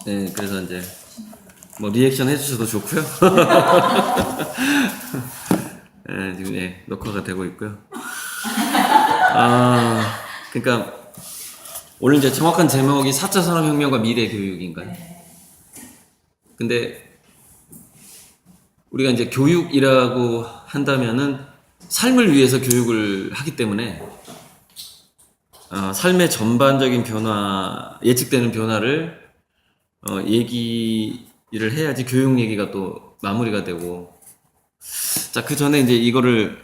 네, 그래서 이제 뭐 리액션 해주셔도 좋고요. 네, 지금 녹화가 되고 있고요. 그러니까 오늘 이제 정확한 제목이 4차 산업혁명과 미래 교육인가요? 근데 우리가 이제 교육이라고 한다면은 삶을 위해서 교육을 하기 때문에 삶의 전반적인 변화, 예측되는 변화를 얘기를 해야지 교육 얘기가 또 마무리가 되고. 자, 그 전에 이제 이거는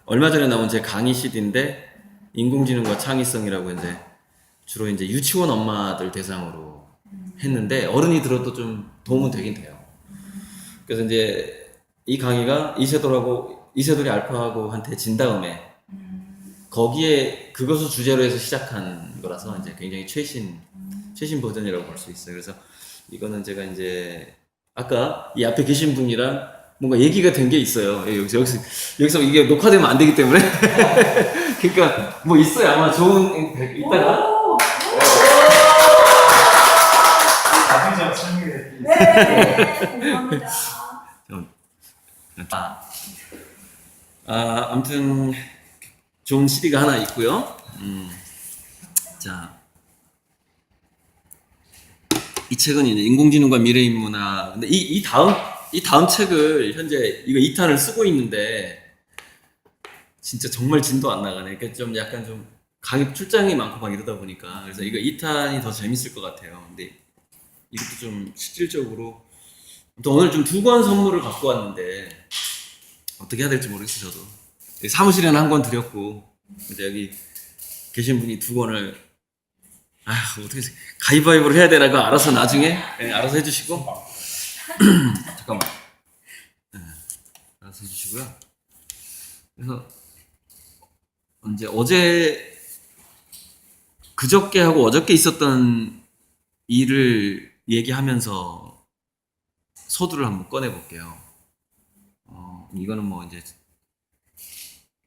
얼마 전에 나온 제 강의 CD인데, 인공지능과 창의성이라고 이제 주로 이제 유치원 엄마들 대상으로 했는데, 어른이 들어도 좀 도움은 되긴 돼요. 그래서 이제 이 강의가 이세돌이 알파하고 한테 진 다음에, 거기에 그것을 주제로 해서 시작한 거라서 이제 굉장히 최신 버전이라고 볼 수 있어요. 그래서 이거는 제가 이제 아까 이 앞에 계신 분이랑 뭔가 얘기가 된 게 있어요. 여기서 이게 녹화되면 안 되기 때문에. 그러니까 뭐 있어요. 아마 좋은 이따가. 자기적 설명이 네, 감사합니다. 아무튼 좋은 CD가 하나 있고요. 자, 이 책은 이제 인공지능과 미래인문화. 근데 이 다음 책을 현재 이거 2탄을 쓰고 있는데 진짜 정말 진도 안 나가네. 그러니까 좀 약간 좀 강의 출장이 많고 막 이러다 보니까, 그래서 이거 2탄이 더 재밌을 것 같아요. 근데 이것도 좀 실질적으로 또 오늘 좀 2권 선물을 갖고 왔는데 어떻게 해야 될지 모르겠어요. 저도 사무실에는 한 권 드렸고, 이제 여기 계신 분이 2권을 어떻게 가위바위보를 해야 되나, 그거 알아서 나중에 알아서 해주시고. 잠깐만. 알아서 해주시고요. 그래서 그저께 하고 어저께 있었던 일을 얘기하면서 서두를 한번 꺼내 볼게요. 이거는 뭐 이제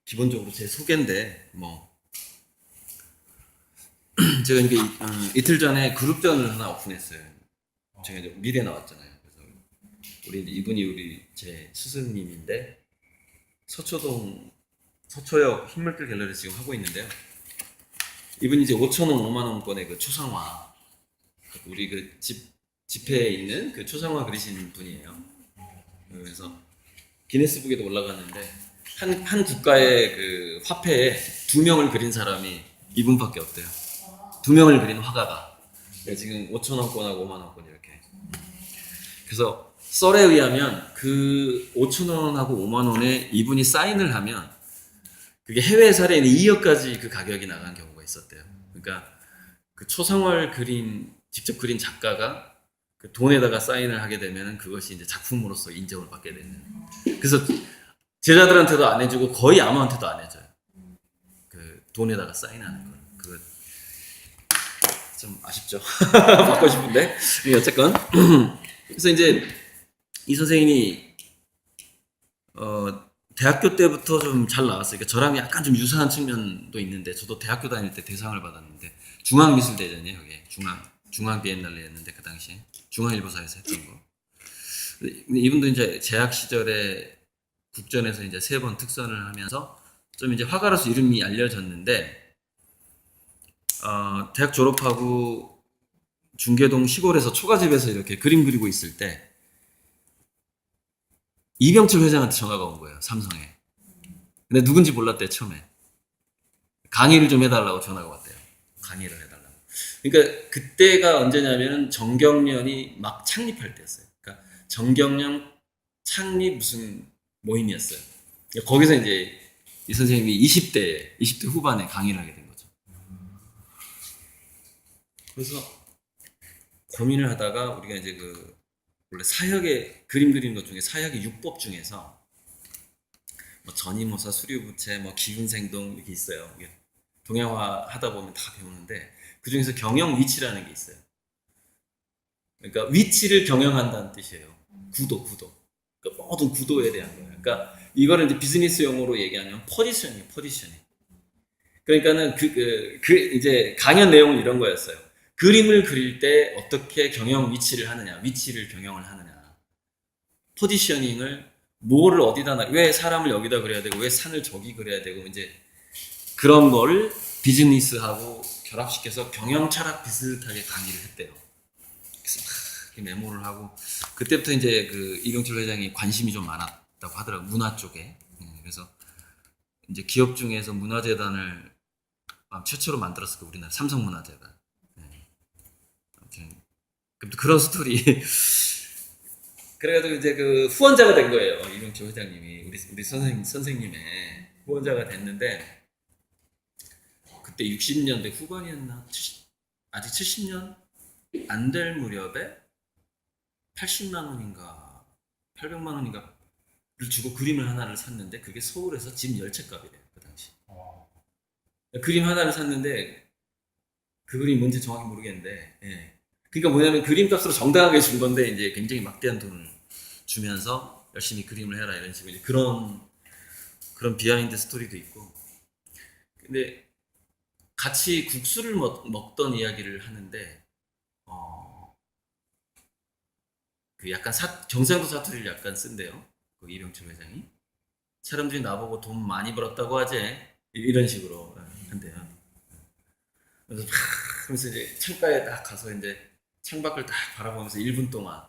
기본적으로 제 소개인데, 제가 이게 이틀 전에 그룹전을 하나 오픈했어요. 제가 이제 미대 나왔잖아요. 그래서 이분이 제 스승님인데, 서초역 흰물길 갤러리 지금 하고 있는데요. 이분이 이제 5,000원, 5만 원권의 그 초상화, 우리 집회에 있는 그 초상화 그리신 분이에요. 그래서 기네스북에도 올라갔는데, 한 국가의 그 화폐에 2명을 그린 사람이 이분밖에 없대요. 2명을 그린 화가가. 지금 5,000원권하고 5만 원권 이렇게. 그래서 썰에 의하면 그 5,000원하고 5만 원에 이분이 사인을 하면 그게 해외 사례는 2억까지 그 가격이 나간 경우가 있었대요. 그러니까 그 초상화를 직접 그린 작가가 그 돈에다가 사인을 하게 되면 그것이 이제 작품으로서 인정을 받게 되는. 그래서 제자들한테도 안 해주고 거의 아무한테도 안 해줘요. 그 돈에다가 사인하는 거. 그거 좀 아쉽죠. 받고 싶은데. 어쨌건. 그래서 이제 이 선생님이 대학교 때부터 좀 잘 나왔어요. 그러니까 저랑 약간 좀 유사한 측면도 있는데, 저도 대학교 다닐 때 대상을 받았는데, 중앙미술대전이에요. 이게 중앙 비엔날레였는데, 그 당시에 중앙일보사에서 했던 거. 근데 이분도 이제 재학 시절에 국전에서 이제 3번 특선을 하면서 좀 이제 화가로서 이름이 알려졌는데, 대학 졸업하고 중계동 시골에서 초가집에서 이렇게 그림 그리고 있을 때 이병철 회장한테 전화가 온 거예요. 삼성에. 근데 누군지 몰랐대요, 처음에. 강의를 좀 해달라고 전화가 왔대요. 강의를 해달라고. 그러니까 그때가 언제냐면 정경련이 막 창립할 때였어요. 그러니까 정경련 창립 무슨 모임이었어요. 거기서 이제 이 선생님이 20대 후반에 강의를 하게 된 거죠. 그래서 고민을 하다가 우리가 이제 원래 사역의 그림 그리는 것 중에 사역의 6법 중에서 뭐 전이모사, 수류부채, 뭐 기운생동 이렇게 있어요. 이게 동양화 하다 보면 다 배우는데, 그 중에서 경영 위치라는 게 있어요. 그러니까 위치를 경영한다는 뜻이에요. 구도. 그러니까 모든 구도에 대한 거예요. 그러니까 이거를 이제 비즈니스 용어로 얘기하면 포지션이에요. 포지셔닝. 그러니까는 이제 강연 내용은 이런 거였어요. 그림을 그릴 때 어떻게 경영 위치를 하느냐, 위치를 경영을 하느냐, 포지셔닝을 뭐를 어디다 왜 사람을 여기다 그려야 되고 왜 산을 저기 그려야 되고 이제 그런 거를 비즈니스하고 결합시켜서 경영 철학 비슷하게 강의를 했대요. 그래서 막 이렇게 메모를 하고 그때부터 이제 그 이병철 회장이 관심이 좀 많았다고 하더라고요. 문화 쪽에. 그래서 이제 기업 중에서 문화재단을 최초로 만들었을 거 우리나라 삼성문화재단. 아무튼 그런 스토리. 그래가지고 이제 그 후원자가 된 거예요. 이병철 회장님이 우리 선생님의 후원자가 됐는데 그때 60년대 후반이었나? 아직 70년 안 될 무렵에 80만 원인가 800만 원인가를 주고 그림을 하나를 샀는데 그게 서울에서 집 10채 값이래요. 그 당시. 그림 하나를 샀는데 그 그림이 뭔지 정확히 모르겠는데 예. 그러니까 뭐냐면 그림값으로 정당하게 준 건데 이제 굉장히 막대한 돈을 주면서 열심히 그림을 해라 이런 식으로 이제 그런 비하인드 스토리도 있고 근데 같이 국수를 먹던 이야기를 하는데 그 약간 경상도 사투리를 약간 쓴대요. 그 이병철 회장이 사람들이 나보고 돈 많이 벌었다고 하지 이런 식으로 한대요. 그래서 그러면서 이제 창가에 딱 가서 이제 창밖을 딱 바라보면서 1분 동안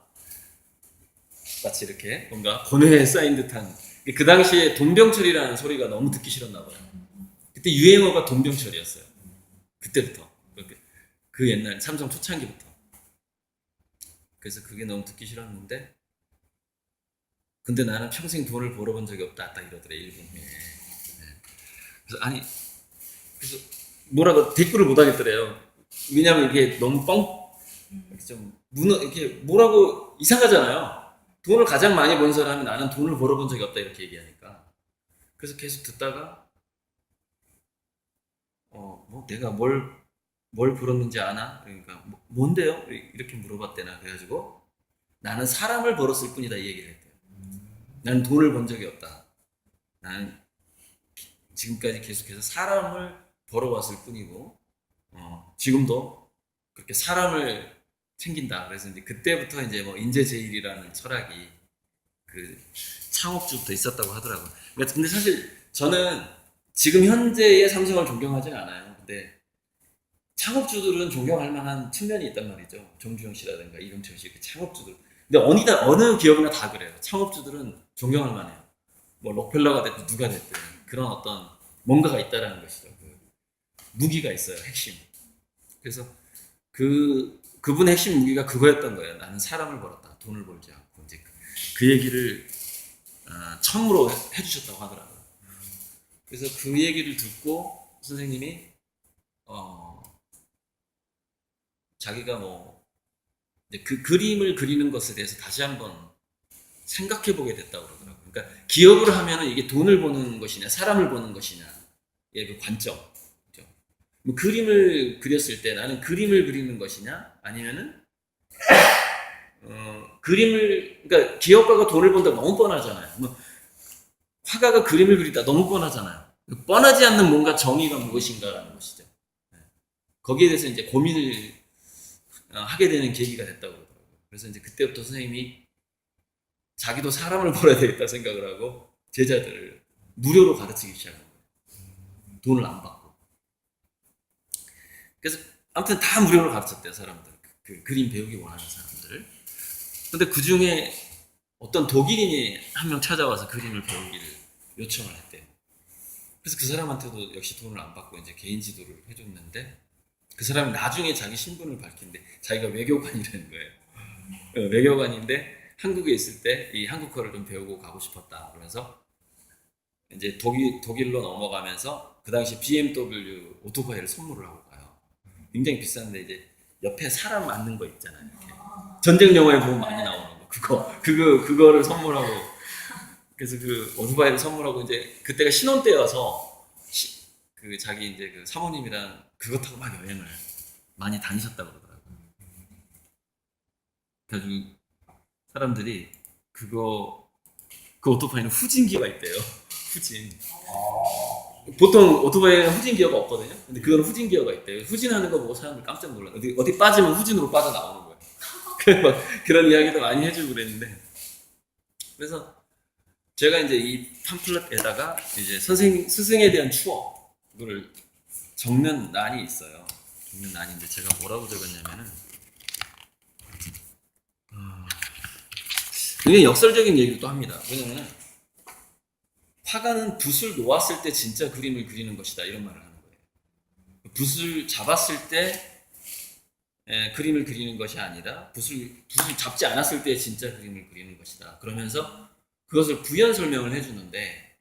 마치 이렇게 뭔가 고뇌에 쌓인 듯한 그 당시에 돈병철이라는 소리가 너무 듣기 싫었나 봐요. 그때 유행어가 돈병철이었어요. 그때부터 그 옛날 삼성 초창기부터 그래서 그게 너무 듣기 싫었는데 근데 나는 평생 돈을 벌어본 적이 없다 딱 이러더래 1분 후에. 그래서 뭐라고 댓글을 못 하겠더래요. 왜냐면 이게 너무 이렇게 뭐라고 이상하잖아요. 돈을 가장 많이 번 사람이 나는 돈을 벌어본 적이 없다 이렇게 얘기하니까 그래서 계속 듣다가 뭐 내가 뭘 벌었는지 아나? 그러니까 뭔데요? 이렇게 물어봤대나 그래가지고 나는 사람을 벌었을 뿐이다 이 얘기를 했대요. 나는 돈을 번 적이 없다. 나는 지금까지 계속해서 사람을 벌어왔을 뿐이고 지금도 그렇게 사람을 챙긴다. 그래서 이제 그때부터 이제 뭐 인재제일이라는 철학이 그 창업주부터 있었다고 하더라고요. 근데 사실 저는 지금 현재의 삼성을 존경하지는 않아요. 근데 창업주들은 존경할 만한 측면이 있단 말이죠. 정주영 씨라든가 이병철 씨, 그 창업주들. 근데 어느 기업이나 다 그래요. 창업주들은 존경할 만해요. 뭐 록펠러가 됐든 누가 됐든 그런 어떤 뭔가가 있다라는 것이죠. 그 무기가 있어요. 핵심. 그래서 그분의 핵심 무기가 그거였던 거예요. 나는 사람을 벌었다. 돈을 벌지 않고 이제 그 얘기를 처음으로 해주셨다고 하더라고요. 그래서 그 얘기를 듣고 선생님이 자기가 뭐 이제 그 그림을 그리는 것에 대해서 다시 한번 생각해 보게 됐다고 그러더라고요. 그러니까 기업을 하면은 이게 돈을 버는 것이냐, 사람을 버는 것이냐의 그 관점. 그렇죠? 뭐 그림을 그렸을 때 나는 그림을 그리는 것이냐, 아니면은 그러니까 기업가가 돈을 번다 너무 뻔하잖아요. 뭐 화가가 그림을 그리다 너무 뻔하잖아요. 뻔하지 않는 뭔가 정의가 무엇인가라는 것이죠. 거기에 대해서 이제 고민을 하게 되는 계기가 됐다고 그러더라고요. 그래서 이제 그때부터 선생님이 자기도 사람을 벌어야 되겠다 생각을 하고 제자들을 무료로 가르치기 시작한 거예요. 돈을 안 받고. 그래서 아무튼 다 무료로 가르쳤대요, 사람들. 그 그림 배우기 원하는 사람들을. 근데 그 중에 어떤 독일인이 한 명 찾아와서 그림을 배우기를 요청을 했대요. 그래서 그 사람한테도 역시 돈을 안 받고 이제 개인 지도를 해줬는데 그 사람이 나중에 자기 신분을 밝힌데 자기가 외교관이라는 거예요. 외교관인데 한국에 있을 때 이 한국어를 좀 배우고 가고 싶었다. 그러면서 이제 독일로 넘어가면서 그 당시 BMW 오토바이를 선물을 하고 가요. 굉장히 비싼데 이제 옆에 사람 앉는 거 있잖아요. 이렇게. 전쟁 영화에 보면 많이 나오는 거. 그거를 선물하고 그래서 그 오토바이를 선물하고 이제 그때가 신혼 때여서 그 자기 이제 그 사모님이랑 그거 타고 막 여행을 많이 다니셨다고 그러더라고요. 그래가지고 사람들이 그 오토바이는 후진기가 있대요. 후진. 보통 오토바이에는 후진 기어가 없거든요. 근데 그건 후진 기어가 있대요. 후진하는 거 보고 사람들 깜짝 놀라요. 어디 빠지면 후진으로 빠져나오는 거예요. 그런 이야기도 많이 해주고 그랬는데, 그래서 제가 이제 이 팜플렛에다가 이제 스승에 대한 추억을 적는 란이 있어요. 적는 란인데 제가 뭐라고 적었냐면은, 굉장히 역설적인 얘기도 합니다. 왜냐면은 화가는 붓을 놓았을 때 진짜 그림을 그리는 것이다, 이런 말을 하는 거예요. 붓을 잡았을 때 그림을 그리는 것이 아니라 붓을 잡지 않았을 때 진짜 그림을 그리는 것이다. 그러면서 그것을 부연 설명을 해주는데,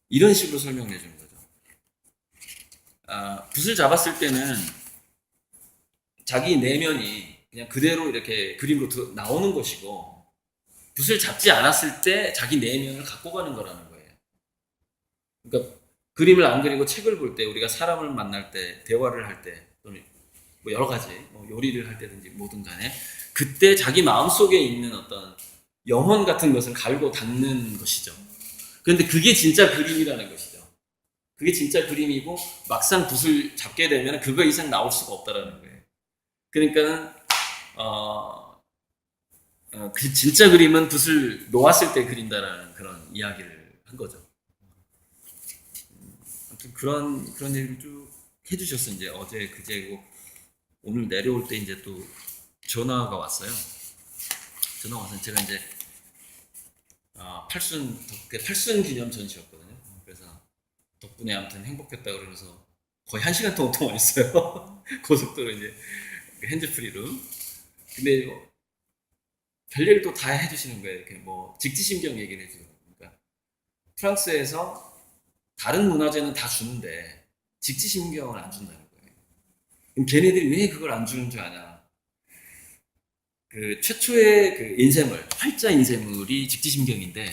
이런 식으로 설명을 해주는 거죠. 붓을 잡았을 때는 자기 내면이 그냥 그대로 이렇게 그림으로 나오는 것이고, 붓을 잡지 않았을 때 자기 내면을 갖고 가는 거라는 거예요. 그러니까 그림을 안 그리고 책을 볼 때, 우리가 사람을 만날 때, 대화를 할 때, 또는 뭐 여러 가지 요리를 할 때든지 뭐든 간에 그때 자기 마음속에 있는 어떤 영혼 같은 것을 갈고 닦는 것이죠. 그런데 그게 진짜 그림이라는 것이죠. 그게 진짜 그림이고, 막상 붓을 잡게 되면 그거 이상 나올 수가 없다라는 거예요. 그러니까는 그 진짜 그림은 붓을 놓았을 때 그린다라는 그런 이야기를 한 거죠. 아무튼 그런 얘기를 쭉 해주셨어요. 이제 어제 그제고 오늘 내려올 때 이제 또 전화가 왔어요. 전화 와서 제가 이제 팔순 기념 전시였거든요. 그래서 덕분에 아무튼 행복했다 그러면서 거의 1시간 동안 했어요. 고속도로 이제 핸즈프리로. 근데 별일을 또 다 해주시는 거예요. 이렇게 직지심경 얘기를 해주는 거예요. 그러니까 프랑스에서 다른 문화재는 다 주는데 직지심경을 안 준다는 거예요. 그럼 걔네들이 왜 그걸 안 주는 줄 아냐? 그 최초의 그 인쇄물, 활자 인쇄물이 직지심경인데,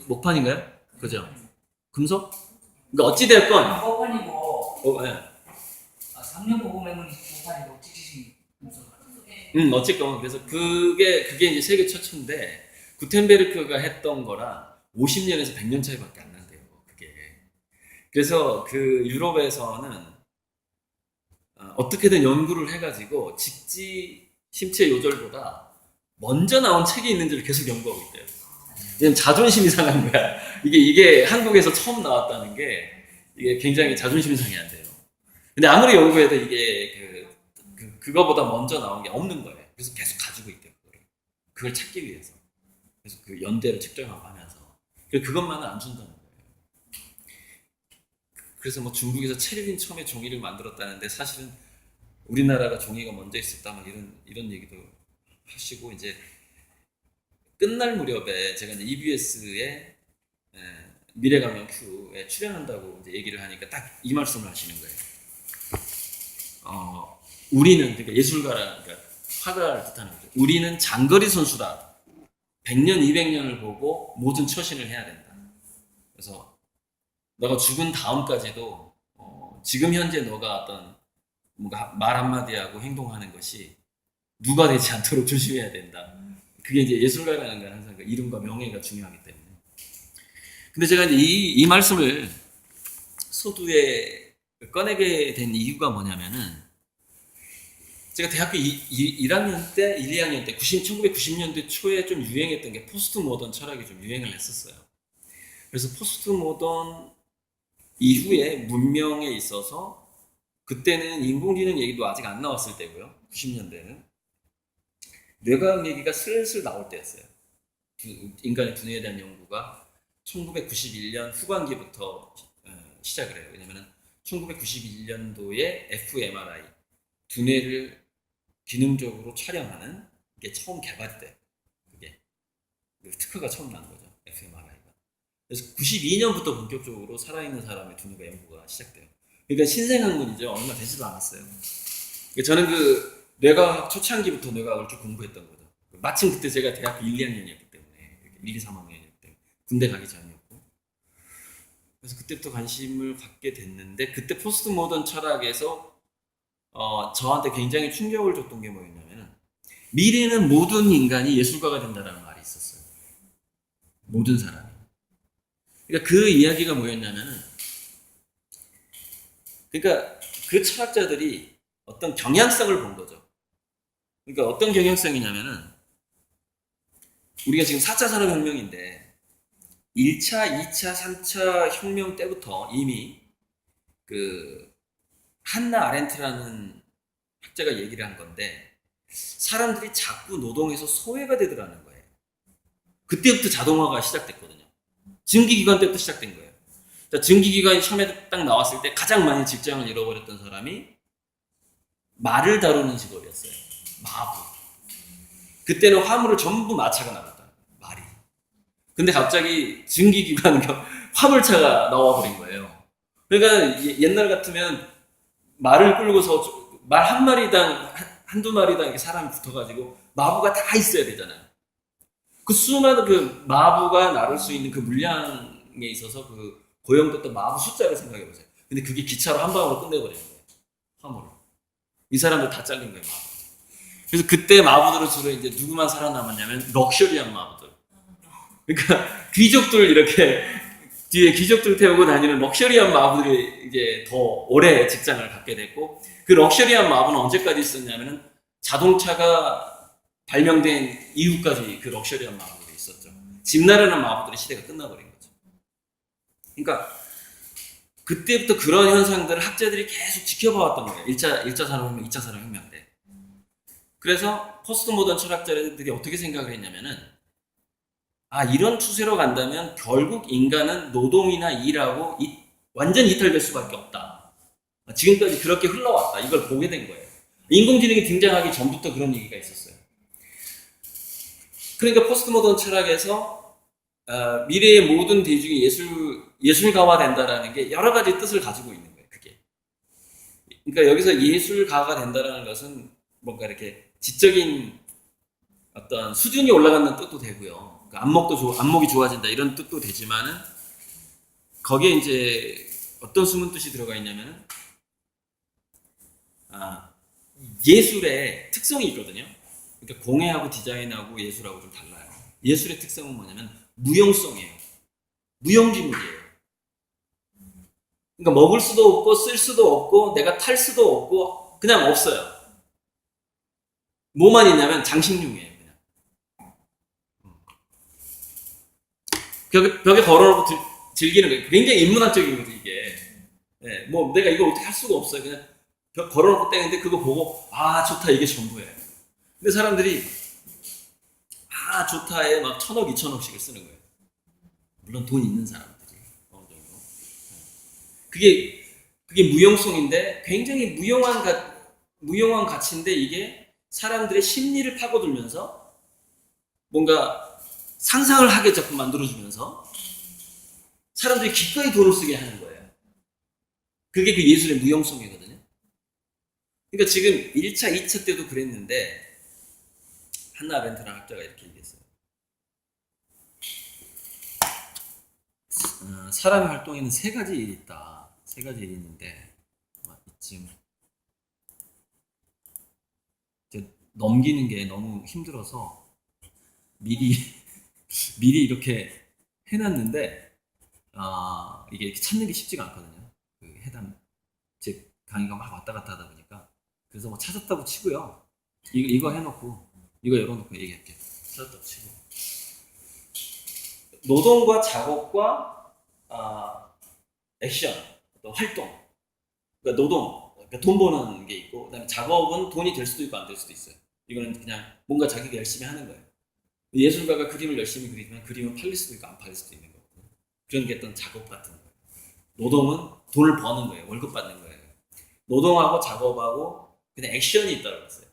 목판인가요? 그죠? 금속? 그러니까 어찌됐건, 법안이고 네. 3년 보고매물이 법안이고 찍히신 어쨌건 그래서 그게 이제 세계 최초인데, 구텐베르크가 했던 거랑 50년에서 100년 차이밖에 안 난대요. 그게. 그래서 그 유럽에서는 어떻게든 연구를 해가지고 직지 심체 요절보다 먼저 나온 책이 있는지를 계속 연구하고 있대요. 왜냐면 자존심이 상한 거야. 이게 한국에서 처음 나왔다는 게 이게 굉장히 자존심이 상해 안 돼요. 근데 아무리 연구해도 이게 그거보다 먼저 나온 게 없는 거예요. 그래서 계속 가지고 있대요. 그걸 찾기 위해서. 그래서 그 연대를 측정하고 하면서. 그것만은 안 준다는 거예요. 그래서 중국에서 체르딘 처음에 종이를 만들었다는데, 사실은 우리나라가 종이가 먼저 있었다, 이런 얘기도 하시고, 이제 끝날 무렵에 제가 이제 EBS의 미래강연 Q에 출연한다고 이제 얘기를 하니까 딱 이 말씀을 하시는 거예요. 우리는, 그러니까 예술가라, 그러니까 화가를 뜻하는 거죠. 우리는 장거리 선수다. 100년, 200년을 보고 모든 처신을 해야 된다. 그래서 너가 죽은 다음까지도 지금 현재 너가 어떤 뭔가 말 한마디 하고 행동하는 것이 누가 되지 않도록 조심해야 된다. 그게 이제 예술가라는 건 항상 그 이름과 명예가 중요하기 때문에. 근데 제가 이제 이 말씀을 소두에 꺼내게 된 이유가 뭐냐면은, 제가 대학교 1학년 때, 1, 2학년 때 1990년대 초에 좀 유행했던 게 포스트 모던 철학이 좀 유행을 했었어요. 그래서 포스트 모던 이후에 문명에 있어서, 그때는 인공지능 얘기도 아직 안 나왔을 때고요. 90년대는 뇌과학 얘기가 슬슬 나올 때였어요. 인간의 두뇌에 대한 연구가 1991년 후반기부터 시작을 해요. 왜냐면 1991년도에 fMRI, 두뇌를 기능적으로 촬영하는 게 처음 개발이 돼. 그게 특허가 처음 난 거죠, fMRI가. 그래서 92년부터 본격적으로 살아있는 사람의 두뇌가 연구가 시작돼요. 그러니까 신생학문이죠. 얼마 되지도 않았어요. 그러니까 저는 그 뇌과학 초창기부터 뇌과학을 쭉 공부했던 거죠. 마침 그때 제가 대학교 1, 2학년이었기 때문에, 1, 2, 3학년이었기 때문에 군대 가기 전이었고, 그래서 그때부터 관심을 갖게 됐는데, 그때 포스트 모던 철학에서 저한테 굉장히 충격을 줬던 게 뭐였냐면, 미래는 모든 인간이 예술가가 된다는 말이 있었어요. 모든 사람이. 그러니까 그 이야기가 뭐였냐면은, 그러니까 그 철학자들이 어떤 경향성을 본 거죠. 그러니까 어떤 경향성이냐면은, 우리가 지금 4차 산업혁명인데 1차, 2차, 3차 혁명 때부터 이미 그 한나 아렌트라는 학자가 얘기를 한 건데, 사람들이 자꾸 노동에서 소외가 되더라는 거예요. 그때부터 자동화가 시작됐거든요. 증기기관 때부터 시작된 거예요. 자, 증기기관이 처음에 딱 나왔을 때 가장 많이 직장을 잃어버렸던 사람이 말을 다루는 직업이었어요. 마부. 그때는 화물을 전부 마차가 나갔다. 말이. 근데 갑자기 증기기관 화물차가 나와버린 거예요. 그러니까 옛날 같으면 말을 끌고서 말 한 마리당 한두 마리당 이렇게 사람이 붙어가지고 마부가 다 있어야 되잖아요. 그 수많은 그 마부가 나를 수 있는 그 물량에 있어서 그 고용됐던 마부 숫자를 생각해 보세요. 근데 그게 기차로 한 방으로 끝내버리는 거예요. 화물을. 이 사람들 다 잘린 거예요, 마부. 그래서 그때 마부들은 주로 이제 누구만 살아남았냐면 럭셔리한 마부들. 그러니까 귀족들 이렇게 뒤에 귀족들 태우고 다니는 럭셔리한 마부들이 이제 더 오래 직장을 갖게 됐고, 그 럭셔리한 마부는 언제까지 있었냐면은 자동차가 발명된 이후까지 그 럭셔리한 마부들이 있었죠. 집 나르는 마부들의 시대가 끝나버린 거죠. 그러니까 그때부터 그런 현상들을 학자들이 계속 지켜봐왔던 거예요. 1차 산업혁명, 2차 산업혁명 때. 그래서 포스트 모던 철학자들이 어떻게 생각을 했냐면은, 이런 추세로 간다면 결국 인간은 노동이나 일하고 완전 이탈될 수밖에 없다. 지금까지 그렇게 흘러왔다. 이걸 보게 된 거예요. 인공지능이 등장하기 전부터 그런 얘기가 있었어요. 그러니까 포스트 모던 철학에서 미래의 모든 대중이 예술가화 된다라는 게 여러 가지 뜻을 가지고 있는 거예요. 그게. 그러니까 여기서 예술가가 된다라는 것은 뭔가 이렇게 지적인 어떤 수준이 올라가는 뜻도 되고요. 안목이 좋아진다 이런 뜻도 되지만은, 거기에 이제 어떤 숨은 뜻이 들어가 있냐면은, 예술의 특성이 있거든요. 그러니까 공예하고 디자인하고 예술하고 좀 달라요. 예술의 특성은 뭐냐면 무용성이에요. 무용지물이에요. 그러니까 먹을 수도 없고 쓸 수도 없고 내가 탈 수도 없고 그냥 없어요. 뭐만 있냐면 장식용이에요. 벽에 걸어놓고 즐기는 거예요. 굉장히 인문학적인 거죠, 이게. 네, 뭐 내가 이거 어떻게 할 수가 없어요. 그냥 벽 걸어놓고 떼는데 그거 보고 좋다, 이게 전부예요. 근데 사람들이 좋다에 막 1,000억, 2,000억씩을 쓰는 거예요. 물론 돈 있는 사람들이 어느 정도. 그게 무용성인데 굉장히 무용한 가치인데, 이게 사람들의 심리를 파고들면서 뭔가 상상을 하게 자꾸 만들어주면서 사람들이 기꺼이 돈을 쓰게 하는 거예요. 그게 그 예술의 무용성이거든요. 그러니까 지금 1차, 2차 때도 그랬는데, 한나 아렌트라는 학자가 이렇게 얘기했어요. 사람의 활동에는 3가지 일이 있다. 3가지 일이 있는데, 이쯤 넘기는 게 너무 힘들어서 미리 이렇게 해놨는데, 이게 이렇게 찾는 게 쉽지가 않거든요. 그 해당 제 강의가 막 왔다 갔다 하다 보니까. 그래서 뭐 찾았다고 치고요. 이거 해놓고 이거 열어놓고 얘기할게요. 찾았다고 치고. 노동과 작업과 액션, 어떤 활동. 그러니까 노동, 그러니까 돈 버는 게 있고, 그다음에 작업은 돈이 될 수도 있고 안 될 수도 있어요. 이거는 그냥 뭔가 자기가 열심히 하는 거예요. 예술가가 그림을 열심히 그리지만 그림은 팔릴 수도 있고 안 팔릴 수도 있는 거거든요. 그런 게 어떤 작업 같은 거예요. 노동은 돈을 버는 거예요. 월급 받는 거예요. 노동하고 작업하고 그냥 액션이 있다고 그랬어요.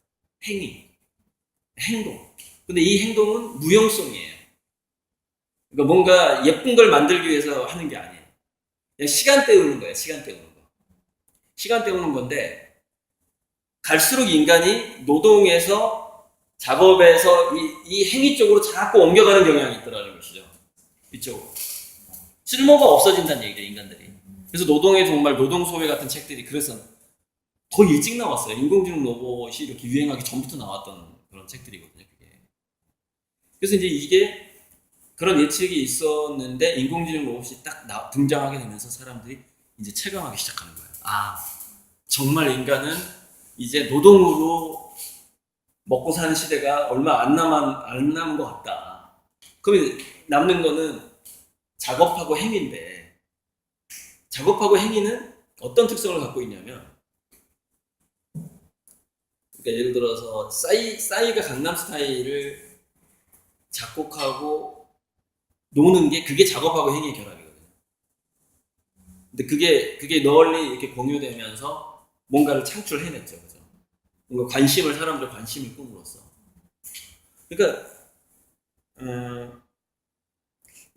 행동. 근데 이 행동은 무용성이에요. 그러니까 뭔가 예쁜 걸 만들기 위해서 하는 게 아니에요. 그냥 시간 때우는 거예요. 시간 때우는 건데, 갈수록 인간이 노동에서 작업에서 이 행위 쪽으로 자꾸 옮겨가는 경향이 있더라는 것이죠. 이쪽으로. 쓸모가 없어진다는 얘기죠, 인간들이. 그래서 노동의 정말 노동소외 같은 책들이 그래서 더 일찍 나왔어요. 인공지능 로봇이 이렇게 유행하기 전부터 나왔던 그런 책들이거든요, 그게. 그래서 이제 이게 그런 예측이 있었는데 인공지능 로봇이 딱 등장하게 되면서 사람들이 이제 체감하기 시작하는 거예요. 아, 정말 인간은 이제 노동으로 먹고 사는 시대가 얼마 안 남은 것 같다. 그러면 남는 거는 작업하고 행위인데, 작업하고 행위는 어떤 특성을 갖고 있냐면, 그러니까 예를 들어서 싸이가 강남스타일을 작곡하고 노는 게 그게 작업하고 행위의 결합이거든요. 근데 그게 널리 이렇게 공유되면서 뭔가를 창출해냈죠, 그죠? 뭔가 사람들의 관심을 뿜으로써. 그러니까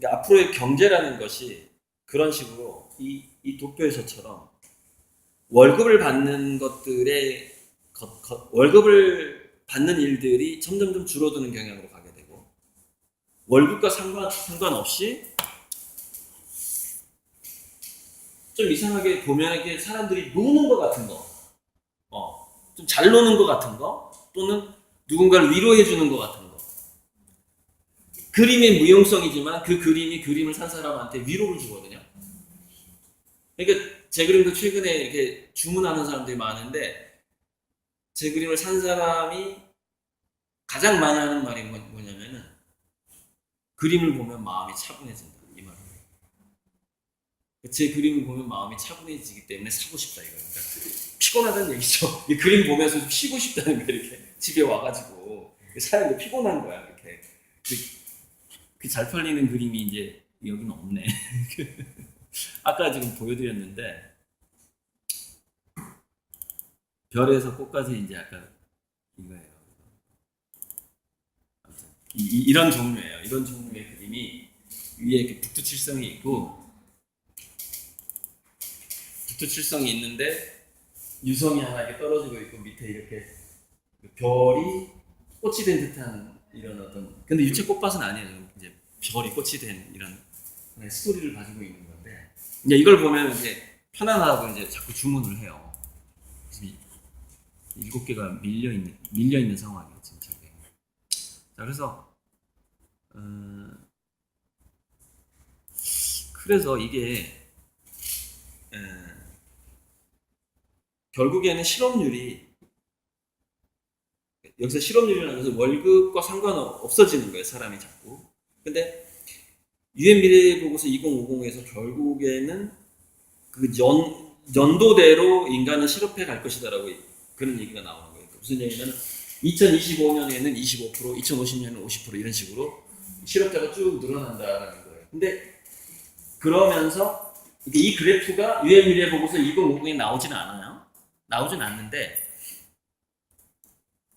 앞으로의 경제라는 것이 그런 식으로 이 도표에서처럼 월급을 받는 월급을 받는 일들이 점점점 줄어드는 경향으로 가게 되고, 월급과 상관없이 좀 이상하게 보면 이게 사람들이 노는 것 같은 거, 좀 잘 노는 것 같은 거, 또는 누군가를 위로해 주는 것 같은 거. 그림의 무용성이지만 그 그림을 산 사람한테 위로를 주거든요. 그러니까 제 그림도 최근에 이렇게 주문하는 사람들이 많은데, 제 그림을 산 사람이 가장 많이 하는 말이 뭐냐면은, 그림을 보면 마음이 차분해진다, 이 말이에요. 제 그림을 보면 마음이 차분해지기 때문에 사고 싶다, 이거예요. 그러니까 피곤하다는 얘기죠. 이 그림 보면서 좀 쉬고 싶다는 거예요. 이렇게 집에 와가지고 사람이 피곤한 거야, 이렇게. 그 잘 팔리는 그림이 이제 여기는 없네. 아까 지금 보여드렸는데, 별에서 꽃까지 이제 아까 이거예요. 아무튼 이런 종류예요. 이런 종류의 그림이 위에 이렇게 북두칠성이 있고, 북두칠성이 있는데 유성이 하나 이렇게 떨어지고 있고, 밑에 이렇게 별이 꽃이 된 듯한 이런 어떤, 근데 유채 꽃밭은 아니에요. 이제 별이 꽃이 된 이런 스토리를 가지고 있는 건데, 이제 이걸 보면 이제 편안하고 이제 자꾸 주문을 해요. 7개가 밀려있는 상황이에요, 지금 저게. 자, 그래서 이게, 결국에는 여기서 실업률이라는 것은 월급과 없어지는 거예요, 사람이 자꾸. 근데, UN 미래보고서 2050에서 결국에는 그 연도대로 인간은 실업해 갈 것이다라고 그런 얘기가 나오는 거예요. 무슨 얘기냐면 2025년에는 25%, 2050년에는 50% 이런 식으로 실업자가 쭉 늘어난다라는 거예요. 근데 그러면서 이 그래프가 UN 미래 보고서 2050에 나오지는 않아요. 나오진 않는데,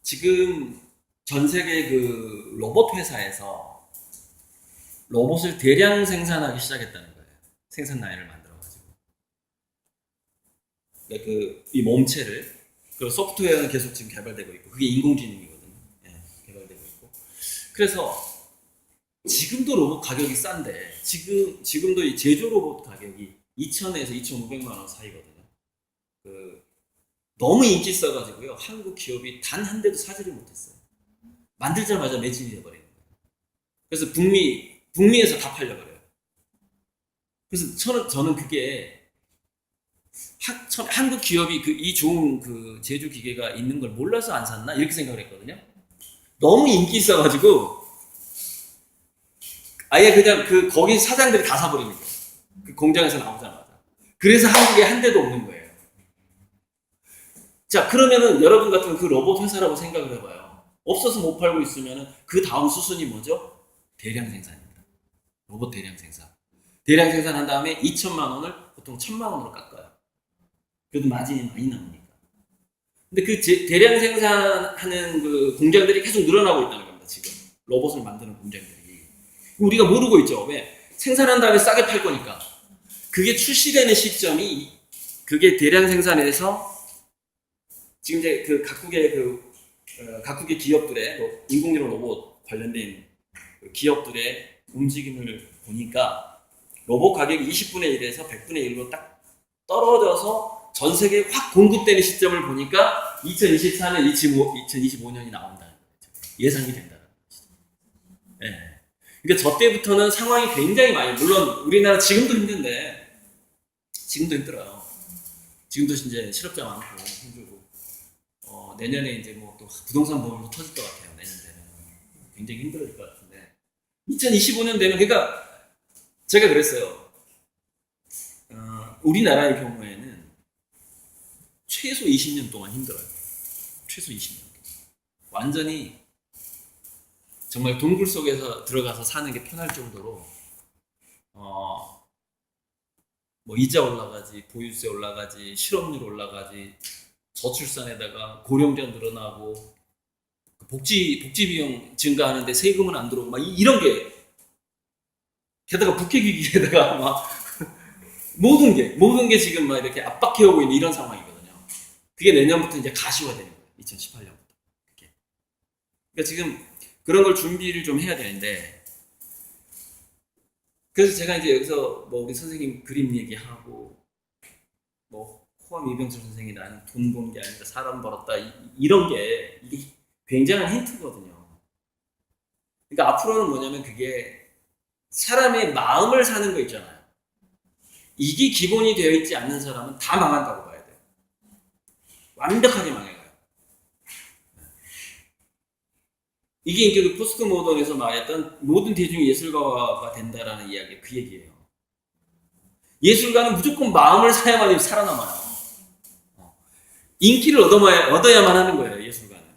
지금 전 세계 그 로봇 회사에서 로봇을 대량 생산하기 시작했다는 거예요. 생산 라인을 만들어가지고. 그러니까 이 몸체를, 그리고 소프트웨어는 계속 지금 개발되고 있고, 그게 인공지능이거든요. 예, 개발되고 있고. 그래서 지금도 로봇 가격이 싼데, 지금도 이 제조 로봇 가격이 2,000에서 2,500만 원 사이거든요. 너무 인기 있어가지고요, 한국 기업이 단 한 대도 사지를 못했어요. 만들자마자 매진이 돼버리는 거예요. 그래서 북미에서 다 팔려버려요. 그래서 저는 그게 한국 기업이 이 좋은 그 제조 기계가 있는 걸 몰라서 안 샀나? 이렇게 생각을 했거든요. 너무 인기 있어가지고 아예 그냥 거기 사장들이 다 사버리는 거예요. 그 공장에서 나오자마자. 그래서 한국에 한 대도 없는 거예요. 자, 그러면은 여러분 같은 그 로봇 회사라고 생각을 해봐요. 없어서 못 팔고 있으면은 그 다음 수순이 뭐죠? 대량 생산입니다. 로봇 대량 생산. 대량 생산한 다음에 2천만 원을 보통 1,000만 원으로 깎아요. 그래도 마진이 많이 나오니까. 근데 그 대량 생산하는 그 공장들이 계속 늘어나고 있다는 겁니다, 지금. 로봇을 만드는 공장들이. 우리가 모르고 있죠. 왜? 생산한 다음에 싸게 팔 거니까. 그게 출시되는 시점이, 그게 대량 생산에서 지금 이제 각국의 기업들의 인공지능 로봇 관련된 기업들의 움직임을 보니까 로봇 가격이 20분의 1에서 100분의 1로 딱 떨어져서 전 세계에 확 공급되는 시점을 보니까 2024년, 2025년이 나온다는 거죠. 예상이 된다는 거죠. 네. 그러니까 저 때부터는 상황이 굉장히 많이, 물론 우리나라 지금도 힘든데, 지금도 힘들어요. 지금도 이제 실업자 많고 힘들고, 내년에 이제 뭐 또 부동산 버블도 터질 것 같아요. 내년 되면 굉장히 힘들어질 것 같은데, 2025년 되면, 그러니까 제가 그랬어요. 우리나라의 경우에는 최소 20년 동안 힘들어요. 최소 20년. 완전히 정말 동굴 속에서 들어가서 사는 게 편할 정도로 뭐 이자 올라가지, 보유세 올라가지, 실업률 올라가지, 저출산에다가 고령자 늘어나고 복지 비용 증가하는데 세금은 안 들어오고 막 이런 게, 게다가 북핵위기에다가 막 모든 게 지금 막 이렇게 압박해 오고 있는 이런 상황이거든요. 그게 내년부터 이제 가시화되는 거예요. 2018년부터. 그러니까 지금 그런 걸 준비를 좀 해야 되는데, 그래서 제가 이제 여기서 뭐 우리 선생님 그림 얘기하고, 뭐 호암 이병철 선생이 나는 돈 번 게 아니라 사람 벌었다, 이런 게 이게 굉장한 힌트거든요. 그러니까 앞으로는 뭐냐면 그게 사람의 마음을 사는 거 있잖아요. 이게 기본이 되어 있지 않는 사람은 다 망한다고 봐야 돼요. 완벽하게 망해가요. 이게 이제 그 포스트 모던에서 말했던 모든 대중이 예술가가 된다라는 이야기, 그 얘기예요. 예술가는 무조건 마음을 사야만 살아남아요. 인기를 얻어야만 하는 거예요, 예술가는.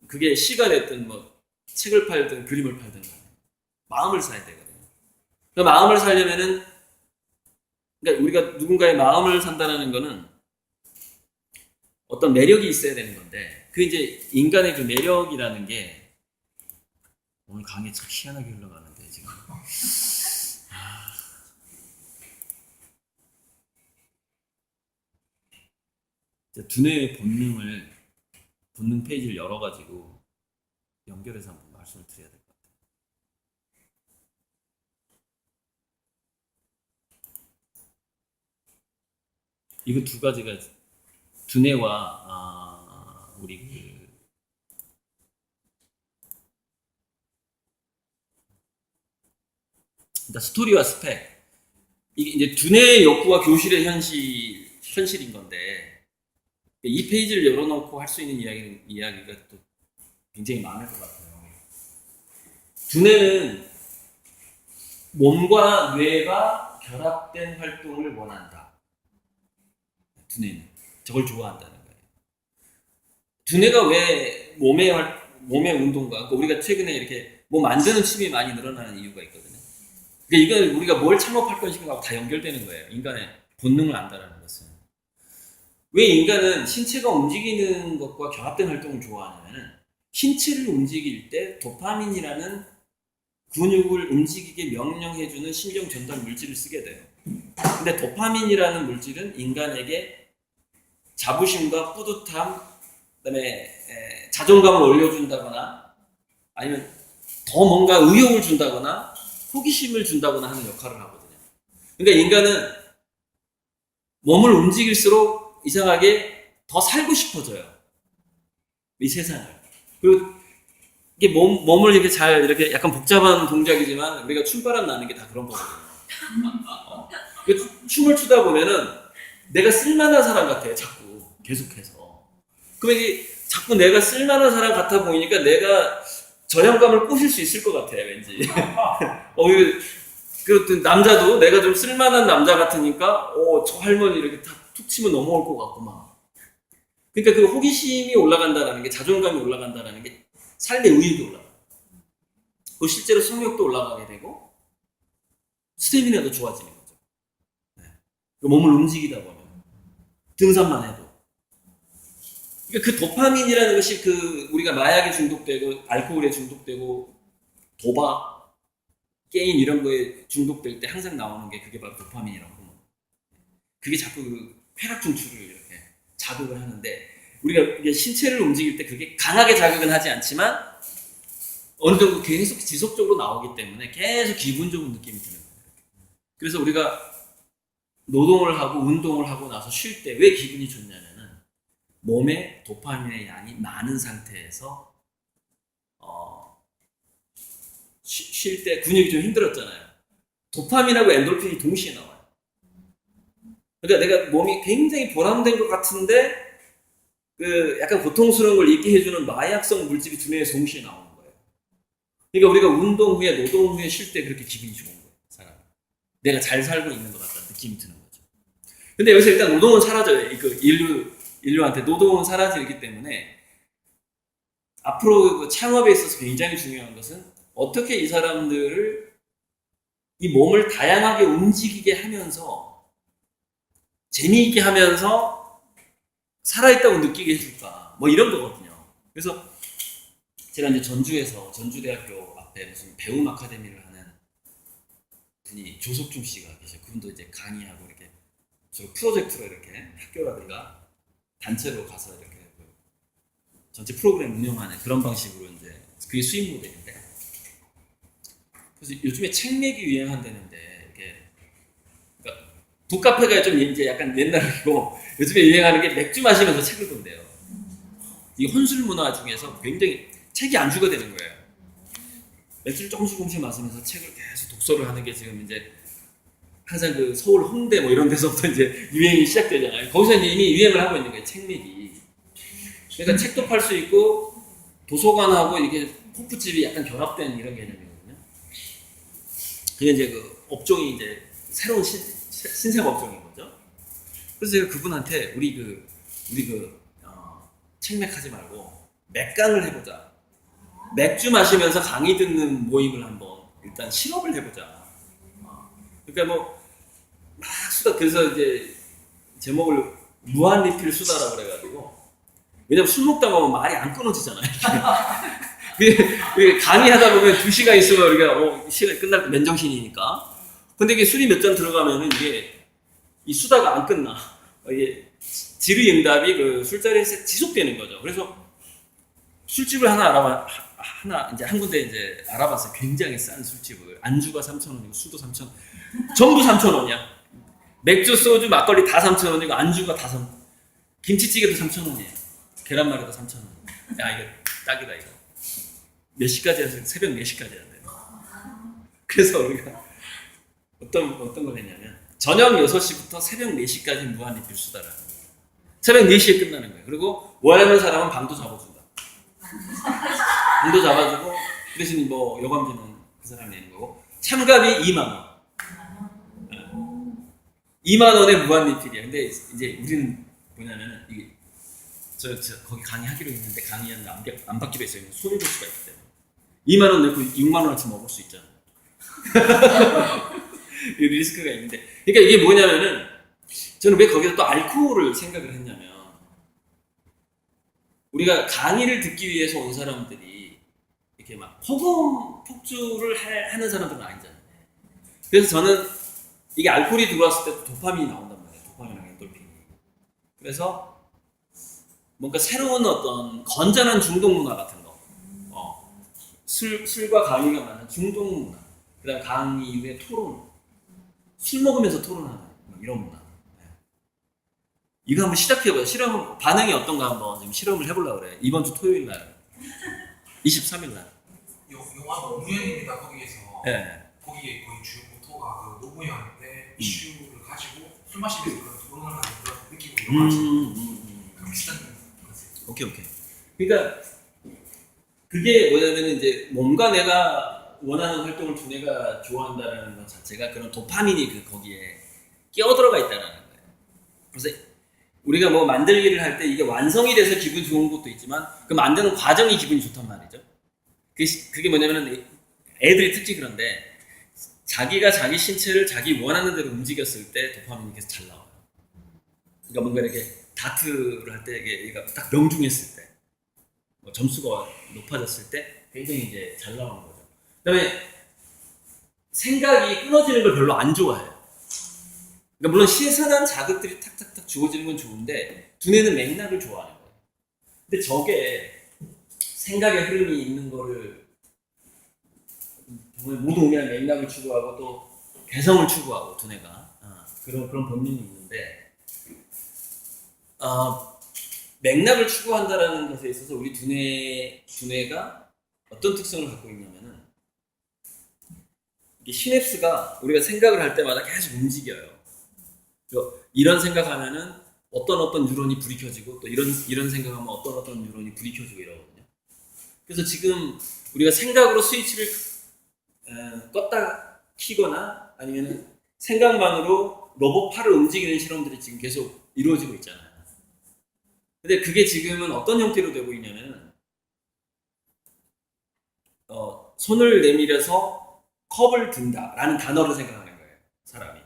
그게 시가 됐든 뭐 책을 팔든 그림을 팔든 마음을 사야 되거든요. 그 마음을 사려면은, 그러니까 우리가 누군가의 마음을 산다는 거는 어떤 매력이 있어야 되는 건데, 그 이제 인간의 그 매력이라는 게, 오늘 강의 참 희한하게 흘러가는데 지금. 두뇌의 본능 페이지를 열어가지고 연결해서 한번 말씀을 드려야 될 것 같아요. 이거 두 가지가 두뇌와 우리 그러니까 스토리와 스펙, 이게 이제 두뇌의 욕구와 교실의 현실인 건데, 이 페이지를 열어놓고 할 수 있는 이야기가 또 굉장히 많을 것 같아요. 두뇌는 몸과 뇌가 결합된 활동을 원한다. 두뇌는 저걸 좋아한다는 거예요. 두뇌가 왜 몸의 운동과, 그러니까 우리가 최근에 이렇게 뭐 만드는 칩이 많이 늘어나는 이유가 있거든요. 그러니까 이건 우리가 뭘 창업할 것인가하고 다 연결되는 거예요. 인간의 본능을 안다라는 것은. 왜 인간은 신체가 움직이는 것과 결합된 활동을 좋아하냐면은, 신체를 움직일 때 도파민이라는 근육을 움직이게 명령해주는 신경 전달 물질을 쓰게 돼요. 근데 도파민이라는 물질은 인간에게 자부심과 뿌듯함, 그다음에 자존감을 올려준다거나, 아니면 더 뭔가 의욕을 준다거나 호기심을 준다거나 하는 역할을 하거든요. 그러니까 인간은 몸을 움직일수록 이상하게 더 살고 싶어져요. 이 세상을. 그리고 이게 몸을 이렇게 잘, 이렇게 약간 복잡한 동작이지만 우리가 춤바람 나는 게 다 그런 거거든요. 춤을 추다 보면은 내가 쓸만한 사람 같아요, 자꾸. 계속해서. 그러면 이게 자꾸 내가 쓸만한 사람 같아 보이니까 내가 저형감을 꼬실 수 있을 것 같아요, 왠지. 그 남자도 내가 좀 쓸만한 남자 같으니까, 저 할머니 이렇게 툭 치면 넘어올 것 같구만. 그러니까 그 호기심이 올라간다라는 게, 자존감이 올라간다라는 게 삶의 의욕이 올라가요. 그 실제로 성욕도 올라가게 되고, 스태미나도 좋아지는 거죠. 네. 몸을 움직이다 보면. 등산만 해도. 그러니까 그 도파민이라는 것이 우리가 마약에 중독되고, 알코올에 중독되고, 도박, 게임 이런 거에 중독될 때 항상 나오는 게 그게 바로 도파민이라고. 그게 자꾸 쾌락 중추를 이렇게 자극을 하는데, 우리가 이게 신체를 움직일 때 그게 강하게 자극은 하지 않지만 어느 정도 계속 지속적으로 나오기 때문에 계속 기분 좋은 느낌이 드는 거예요. 그래서 우리가 노동을 하고 운동을 하고 나서 쉴 때 왜 기분이 좋냐면은, 몸에 도파민의 양이 많은 상태에서 쉴 때 근육이 좀 힘들었잖아요. 도파민하고 엔돌핀이 동시에 나와요. 그러니까 내가 몸이 굉장히 보람된 것 같은데 그 약간 고통스러운 걸 잊게 해주는 마약성 물질이 두뇌에서 동시에 나오는 거예요. 그러니까 우리가 운동 후에 노동 후에 쉴 때 그렇게 기분이 좋은 거예요. 사람. 내가 잘 살고 있는 것 같다는 느낌이 드는 거죠. 근데 여기서 일단 노동은 사라져요. 그 인류한테 노동은 사라지기 때문에 앞으로 그 창업에 있어서 굉장히 중요한 것은 어떻게 이 사람들을 이 몸을 다양하게 움직이게 하면서 재미있게 하면서 살아있다고 느끼게 해줄까 뭐 이런 거거든요. 그래서 제가 이제 전주대학교 앞에 무슨 배움 아카데미를 하는 분이 조석중 씨가 계셔. 그분도 이제 강의하고 이렇게 주로 프로젝트로 이렇게 학교라든가 단체로 가서 이렇게 그 전체 프로그램 운영하는 그런 방식으로 이제 그게 수입 모델인데. 그래서 요즘에 책 내기 유행한다는데 이게 그러니까 북카페가 좀 이제 약간 옛날이고 요즘에 유행하는 게 맥주 마시면서 책을 본대요. 이 혼술 문화 중에서 굉장히 책이 안주가 되는 거예요. 맥주를 조금씩 마시면서 책을 계속 독서를 하는 게 지금 이제 항상 그 서울 홍대 뭐 이런 데서부터 이제 유행이 시작되잖아요. 거기서 이제 이미 유행을 하고 있는 거예요. 책내기. 그러니까 책도 팔 수 있고 도서관하고 이게 호프집이 약간 결합된 이런 개념이거든요. 그게 이제 그 업종이 이제 새로운 신생 업종인 거죠. 그래서 제가 그분한테 우리 책맥 하지 말고 맥강을 해보자. 맥주 마시면서 강의 듣는 모임을 한번 일단 실험을 해보자. 그러니까 뭐 막 수다. 그래서 이제 제목을 무한 리필 수다라고 그래가지고 왜냐면 술 먹다 보면 말이 안 끊어지잖아요. 강의하다 보면 2시간 있으면 우리가 시간이 끝날 때 맨정신이니까. 근데 이게 술이 몇 잔 들어가면은 이게 이 수다가 안 끝나. 이게 질의응답이 그 술자리에서 지속되는 거죠. 그래서 술집을 하나 이제 한 군데 이제 알아봤어요. 굉장히 싼 술집을. 안주가 3,000원이고 수도 3,000원. 전부 3,000원이야. 맥주, 소주, 막걸리 다 3,000원이고 안주가 다 3,000원. 김치찌개도 3,000원이에요. 계란말이도 3,000원. 야 이거 딱이다 이거. 몇 시까지 해서 새벽 4시까지 해야 돼요. 그래서 우리가 어떤 걸 했냐면 저녁 6시부터 새벽 4시까지 무한리필 수다를 하는 거예요. 새벽 4시에 끝나는 거예요. 그리고 원하는 사람은 밤도 잡아준다. 밤도 잡아주고 그 대신 뭐 여감비는 그 사람이 내는 거고 참가비 2만 원. 2만 원에 무한리필이야. 근데 이제 우리는 뭐냐면은 이게 저 거기 강의하기로 했는데 강의는 안 받기로 했어요. 손해 볼 수가 있기 때문에 2만 원 내고 6만 원어치 먹을 수 있잖아요. 리스크가 있는데 그러니까 이게 뭐냐면은 저는 왜 거기서 또 알코올을 생각을 했냐면 우리가 강의를 듣기 위해서 온 사람들이 이렇게 막 허금 폭주를 하는 사람들은 아니잖아요. 그래서 저는 이게 알코올이 들어왔을 때 도파민이 나온단 말이에요. 도파민이랑 엔돌핀이. 그래서 뭔가 새로운 어떤 건전한 중독 문화 같은 거. 술과 강의가 많은 중독 문화. 그 다음 강의 이후에 토론. 술 먹으면서 토론하는 이런 문화. 이거 한번 시작해봐요. 실험 반응이 어떤가 한번 지금 실험을 해보려고 그래요. 이번 주 토요일 날 23일 날 영화 노무현입니다. 거기에서 네. 거기에 거의 주요 모토가 그 노무현의 이슈를 가지고 술 마시면서 그런 토론을 하는 그런 느낌으로 영화지 비슷한 거지. 오케이. 그러니까 그게 뭐냐면 이제 몸과 내가 원하는 활동을 두뇌가 좋아한다는 것 자체가 그런 도파민이 거기에 끼어들어가 있다는 거예요. 그래서 우리가 뭐 만들기를 할 때 이게 완성이 돼서 기분 좋은 것도 있지만 그 만드는 과정이 기분이 좋단 말이죠. 그게 뭐냐면 애들이 특히 그런데 자기가 자기 신체를 자기 원하는 대로 움직였을 때 도파민이 계속 잘 나와요. 그러니까 뭔가 이렇게 다트를 할 때 얘가 딱 명중했을 때 뭐 점수가 높아졌을 때 굉장히 이제 잘 나오는 거죠. 그다음에 생각이 끊어지는 걸 별로 안 좋아해요. 그러니까 물론 신선한 자극들이 탁탁탁 주어지는 건 좋은데 두뇌는 맥락을 좋아하는 거예요. 근데 저게 생각의 흐름이 있는 거를 모두 오면 맥락을 추구하고 또 개성을 추구하고 두뇌가 그런 본능이 있는데 맥락을 추구한다라는 것에 있어서 우리 두뇌가 어떤 특성을 갖고 있냐면은 이 시냅스가 우리가 생각을 할 때마다 계속 움직여요. 이런 생각하면은 어떤 뉴런이 불이 켜지고 또 이런 생각하면 어떤 뉴런이 불이 켜지고 이러거든요. 그래서 지금 우리가 생각으로 스위치를 껐다 키거나 아니면 생각만으로 로봇 팔을 움직이는 실험들이 지금 계속 이루어지고 있잖아요. 근데 그게 지금은 어떤 형태로 되고 있냐면 손을 내밀어서 컵을 든다라는 단어를 생각하는 거예요, 사람이.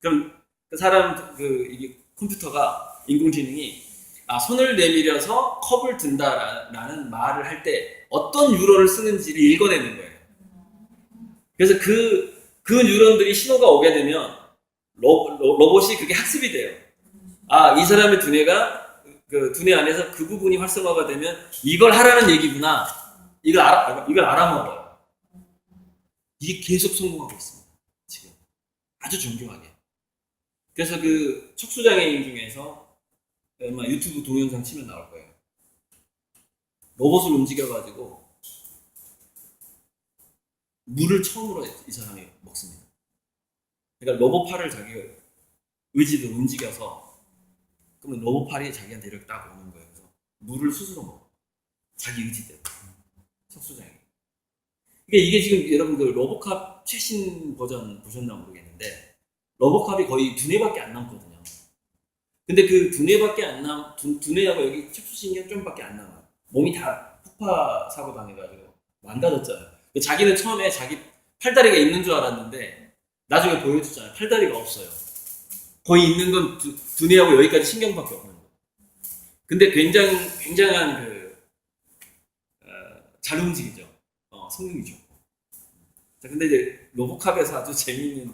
그럼 그 사람 이게 컴퓨터가 인공지능이 손을 내밀어서 컵을 든다라는 말을 할 때 어떤 뉴런을 쓰는지를 읽어내는 거예요. 그래서 그 뉴런들이 신호가 오게 되면 로봇이 그게 학습이 돼요. 이 사람의 두뇌가 그 두뇌 안에서 그 부분이 활성화가 되면 이걸 하라는 얘기구나. 이걸 알아먹어요. 이게 계속 성공하고 있습니다. 지금 아주 정교하게. 그래서 그 척수장애인 중에서 아마 유튜브 동영상 치면 나올 거예요. 로봇을 움직여가지고 물을 처음으로 이 사람이 먹습니다. 그러니까 로봇팔을 자기가 의지로 움직여서 그러면 로봇팔이 자기한테 이렇게 딱 오는 거예요. 그래서 물을 스스로 먹어. 자기 의지대로. 척수장애. 이게 지금 여러분 그 로보캅 최신 버전 보셨나 모르겠는데 로보캅이 거의 두뇌밖에 안 남거든요. 근데 그 두뇌밖에 안 두뇌하고 여기 척수신경 좀밖에 안 남아요. 몸이 다 폭파 사고 당해가지고 망가졌잖아요. 자기는 처음에 자기 팔다리가 있는 줄 알았는데 나중에 보여주잖아요. 팔다리가 없어요. 거의 있는 건 두뇌하고 여기까지 신경밖에 없는 거예요. 근데 굉장한 잘 움직이죠. 성능이 좋고. 자, 근데 이제 로보캅에서 아주 재미있는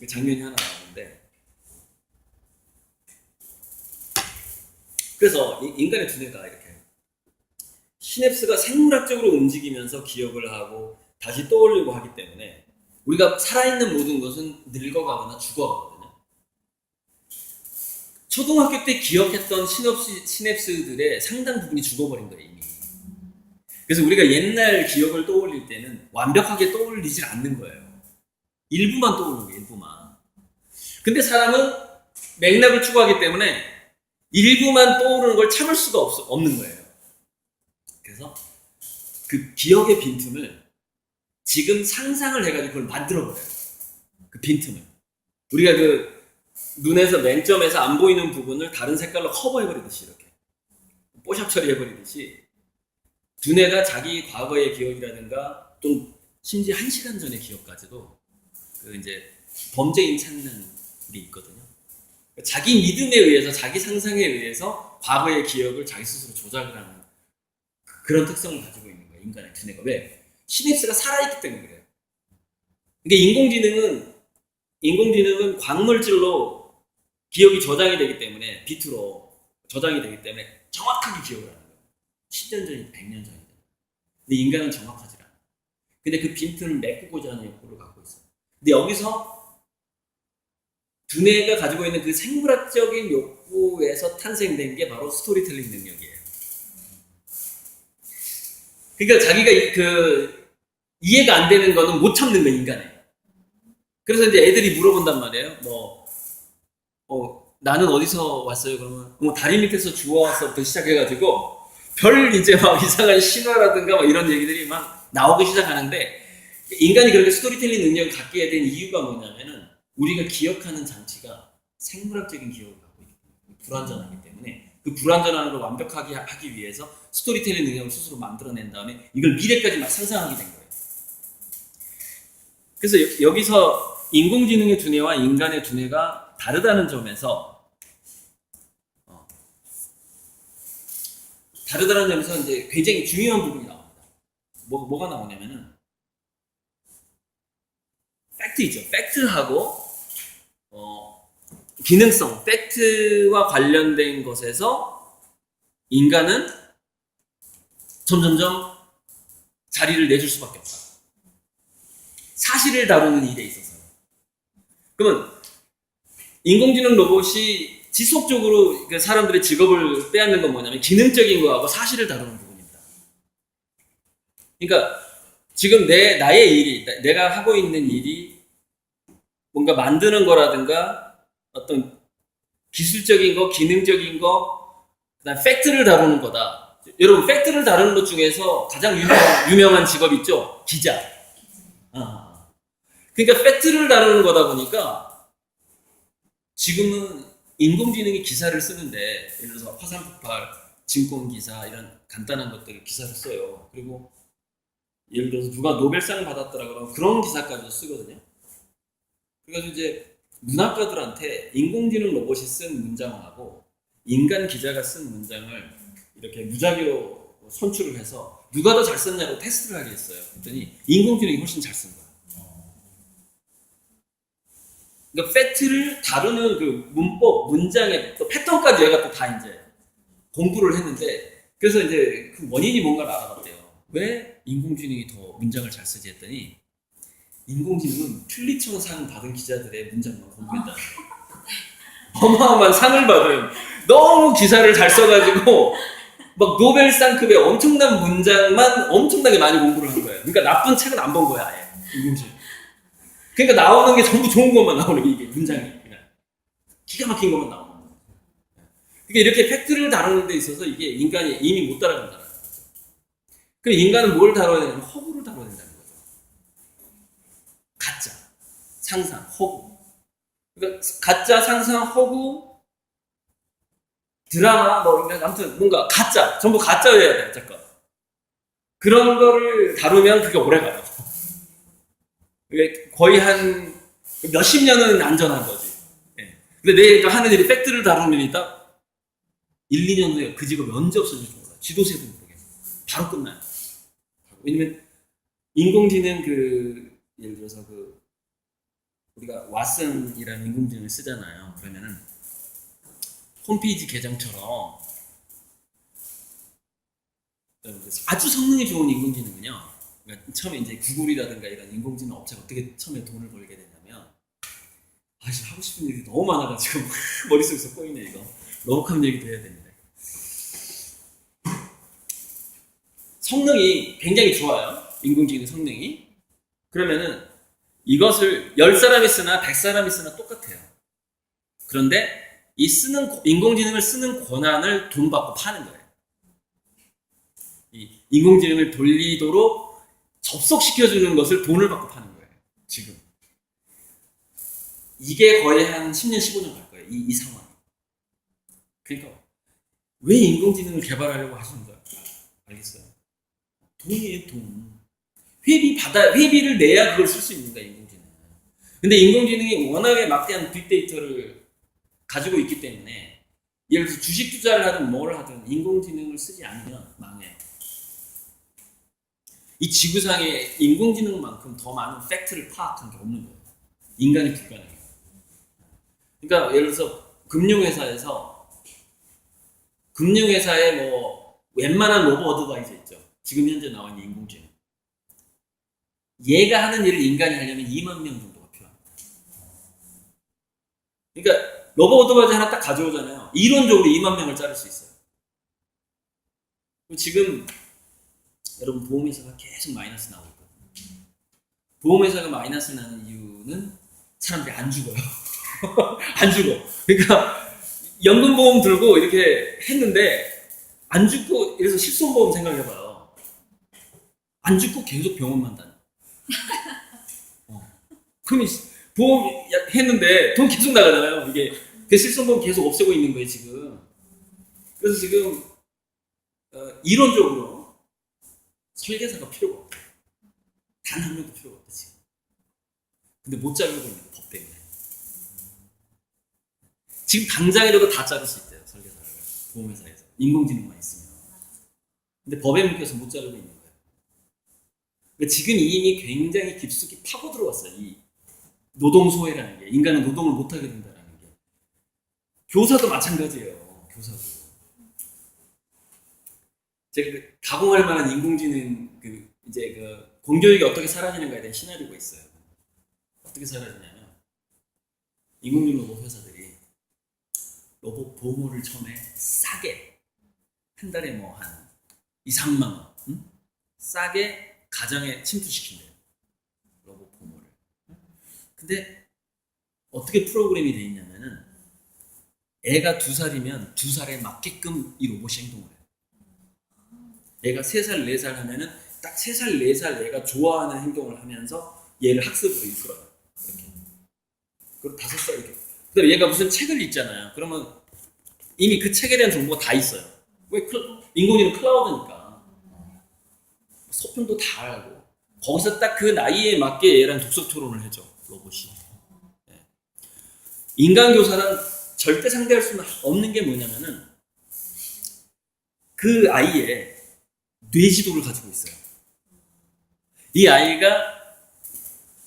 장면이 하나 나오는데, 그래서 인간의 두뇌가 이렇게 시냅스가 생물학적으로 움직이면서 기억을 하고 다시 떠올리고 하기 때문에 우리가 살아있는 모든 것은 늙어가거나 죽어가거든요. 초등학교 때 기억했던 시냅스들의 상당 부분이 죽어버린 거예요, 이미. 그래서 우리가 옛날 기억을 떠올릴 때는 완벽하게 떠올리질 않는 거예요. 일부만 떠오르는 거예요, 일부만. 근데 사람은 맥락을 추구하기 때문에 일부만 떠오르는 걸 참을 수가 없는 거예요. 그래서 그 기억의 빈틈을 지금 상상을 해가지고 그걸 만들어버려요. 그 빈틈을. 우리가 그 눈에서 맨점에서 안 보이는 부분을 다른 색깔로 커버해버리듯이 이렇게. 뽀샵 처리해버리듯이 두뇌가 자기 과거의 기억이라든가 좀 심지어 1시간 전의 기억까지도 그 이제 범죄인 찾는 게 있거든요. 자기 믿음에 의해서 자기 상상에 의해서 과거의 기억을 자기 스스로 조작을 하는 그런 특성을 가지고 있는 거예요. 인간의 두뇌가. 왜? 시냅스가 살아있기 때문에 그래요. 그러니까 인공지능은 광물질로 기억이 저장이 되기 때문에 비트로 저장이 되기 때문에 정확하게 기억을 하는 거예요. 10년 전이든 100년 전이든. 근데 인간은 정확하지 않아요. 근데 그 빈틈을 메꾸고자 하는 욕구를 갖고 있어요. 근데 여기서 두뇌가 가지고 있는 그 생물학적인 욕구에서 탄생된 게 바로 스토리텔링 능력이에요. 그러니까 자기가 이해가 안 되는 거는 못 참는 거예요, 인간에. 그래서 이제 애들이 물어본단 말이에요. 나는 어디서 왔어요? 그러면 다리 밑에서 주워왔어부터 시작해가지고 별 이제 막 이상한 신화라든가 막 이런 얘기들이 막 나오기 시작하는데 인간이 그렇게 스토리텔링 능력을 갖게 된 이유가 뭐냐면은 우리가 기억하는 장치가 생물학적인 기억을 갖고 있고 불완전하기 때문에 그 불완전한 걸 완벽하게 하기 위해서 스토리텔링 능력을 스스로 만들어낸 다음에 이걸 미래까지 막 상상하게 된 거예요. 그래서 여기서 인공지능의 두뇌와 인간의 두뇌가 다르다는 점에서 이제 굉장히 중요한 부분이 나옵니다. 뭐가 나오냐면은 팩트이죠. 팩트하고 기능성, 팩트와 관련된 것에서 인간은 점점점 자리를 내줄 수밖에 없다. 사실을 다루는 일에 있어서. 그러면 인공지능 로봇이 지속적으로 사람들의 직업을 빼앗는 건 뭐냐면 기능적인 거하고 사실을 다루는 부분입니다. 그러니까 지금 나의 일이, 내가 하고 있는 일이 뭔가 만드는 거라든가 어떤 기술적인 거, 기능적인 거, 그다음 팩트를 다루는 거다. 여러분, 팩트를 다루는 것 중에서 가장 유명한 직업 있죠? 기자. 그러니까 팩트를 다루는 거다 보니까 지금은 인공지능이 기사를 쓰는데, 예를 들어서 화산 폭발, 증권 기사 이런 간단한 것들을 기사를 써요. 그리고 예를 들어서 누가 노벨상을 받았더라 그러면 그런 기사까지도 쓰거든요. 그래서 이제 문학가들한테 인공지능 로봇이 쓴 문장하고 인간 기자가 쓴 문장을 이렇게 무작위로 선출을 해서 누가 더 잘 썼냐고 테스트를 하게 했어요. 그랬더니 인공지능이 훨씬 잘 쓴 거예요. 그러니까 팩트를 다루는 그 문법, 문장의 또 패턴까지 얘가 또 다 이제 공부를 했는데, 그래서 이제 그 원인이 뭔가를 알아봤대요. 왜 인공지능이 더 문장을 잘 쓰지 했더니, 인공지능은 퓰리처 상 받은 기자들의 문장만 공부했다. 어마어마한 상을 받은, 너무 기사를 잘 써가지고 막 노벨상급의 엄청난 문장만 엄청나게 많이 공부를 한 거예요. 그러니까 나쁜 책은 안 본 거야, 아예. 인공지능. 그러니까 나오는 게 전부 좋은 것만 나오는 게, 이게 문장이 그냥 기가 막힌 것만 나오는 거예요. 그러니까 이렇게 팩트를 다루는 데 있어서 이게 인간이 이미 못 따라간다는 거죠. 그럼 인간은 뭘 다뤄야 되냐면 허구를 다뤄야 된다는 거죠. 가짜, 상상, 허구. 그러니까 가짜, 상상, 허구, 드라마, 뭐 아무튼 뭔가 가짜, 전부 가짜여야 돼, 어쨌건. 그런 거를 다루면 그게 오래 가요. 거의 한 몇십 년은 안전한 거지. 예. 근데 내가 하는 일이 팩트를 다루는 일이 딱 1, 2년 후에 그 직업이 언제 없어질지 몰라. 지도세도 모르겠어. 바로 끝나요. 왜냐면 인공지능 예를 들어서 우리가 왓슨이라는 인공지능을 쓰잖아요. 그러면은 홈페이지 계정처럼 아주 성능이 좋은 인공지능은요. 그러니까 처음에 이제 구글이라든가 이런 인공지능 업체가 어떻게 처음에 돈을 벌게 되냐면, 지금 하고 싶은 일이 너무 많아가지고 머릿속에서 꼬이네 이거. 너무 얘기도 해야 되는데. 성능이 굉장히 좋아요. 인공지능 성능이. 그러면은 이것을 10사람이 쓰나 100사람이 쓰나 똑같아요. 그런데 인공지능을 쓰는 권한을 돈 받고 파는 거예요. 이 인공지능을 돌리도록 접속시켜주는 것을 돈을 받고 파는 거예요. 지금. 이게 거의 한 10년, 15년 갈 거예요. 이 상황. 그러니까 왜 인공지능을 개발하려고 하시는 거예요? 알겠어요? 돈이에요, 돈. 회비를 내야 그걸 쓸 수 있는 거야, 인공지능은. 근데 인공지능이 워낙에 막대한 빅데이터를 가지고 있기 때문에, 예를 들어서 주식 투자를 하든 뭘 하든 인공지능을 쓰지 않으면 망해요. 이 지구상에 인공지능만큼 더 많은 팩트를 파악한 게 없는 거예요. 인간이 불가능해요. 그러니까 예를 들어서 금융회사에 뭐 웬만한 로봇 어드바이저 있죠. 지금 현재 나와 있는 인공지능. 얘가 하는 일을 인간이 하려면 2만 명 정도가 필요합니다. 그러니까 로봇 어드바이저 하나 딱 가져오잖아요. 이론적으로 2만 명을 자를 수 있어요. 지금 여러분, 보험회사가 계속 마이너스 나오고 있거든요. 보험회사가 마이너스 나는 이유는 사람들이 안 죽어요. 안 죽어. 그러니까 연금보험 들고 이렇게 했는데 안 죽고, 그래서 실손보험 생각해봐요. 안 죽고 계속 병원만 다녀. 그럼 보험 했는데 돈 계속 나가잖아요. 이게 그 실손보험 계속 없애고 있는 거예요, 지금. 그래서 지금 이론적으로 설계사가 필요가 없어요. 단 한 명도 필요가 없대, 지금. 근데 못 자르고 있는 거, 법 때문에. 지금 당장이라도 다 자를 수 있대요, 설계사를. 보험회사에서. 인공지능만 있으면. 근데 법에 묶여서 못 자르고 있는 거예요. 그러니까 지금 이미 굉장히 깊숙이 파고 들어왔어요, 이 노동소외라는 게. 인간은 노동을 못하게 된다는 게. 교사도 마찬가지예요, 교사도. 제가 가공할 만한 인공지능 공교육이 어떻게 사라지는가에 대한 시나리오가 있어요. 어떻게 사라지냐면, 인공지능 로봇 회사들이 로봇 보호를 처음에 싸게 한 달에 뭐 한 2, 3만 원 싸게 가정에 침투시킨대요. 로봇 보모를. 근데 어떻게 프로그램이 돼 있냐면은 애가 2살이면 2살에 맞게끔 이 로봇이 행동을 해요. 애가 3살, 4살 하면은 딱 3살, 4살 애가 좋아하는 행동을 하면서 얘를 학습으로 이끌어요. 이렇게. 그리고 5살 이렇게. 그다음에 얘가 무슨 책을 읽잖아요. 그러면 이미 그 책에 대한 정보가 다 있어요. 왜 인공지능 클라우드니까. 소품도 다 알고. 거기서 딱 그 나이에 맞게 얘랑 독서 토론을 해줘. 로봇이. 네. 인간 교사는 절대 상대할 수 없는 게 뭐냐면은 그 아이의 뇌지도를 가지고 있어요. 이 아이가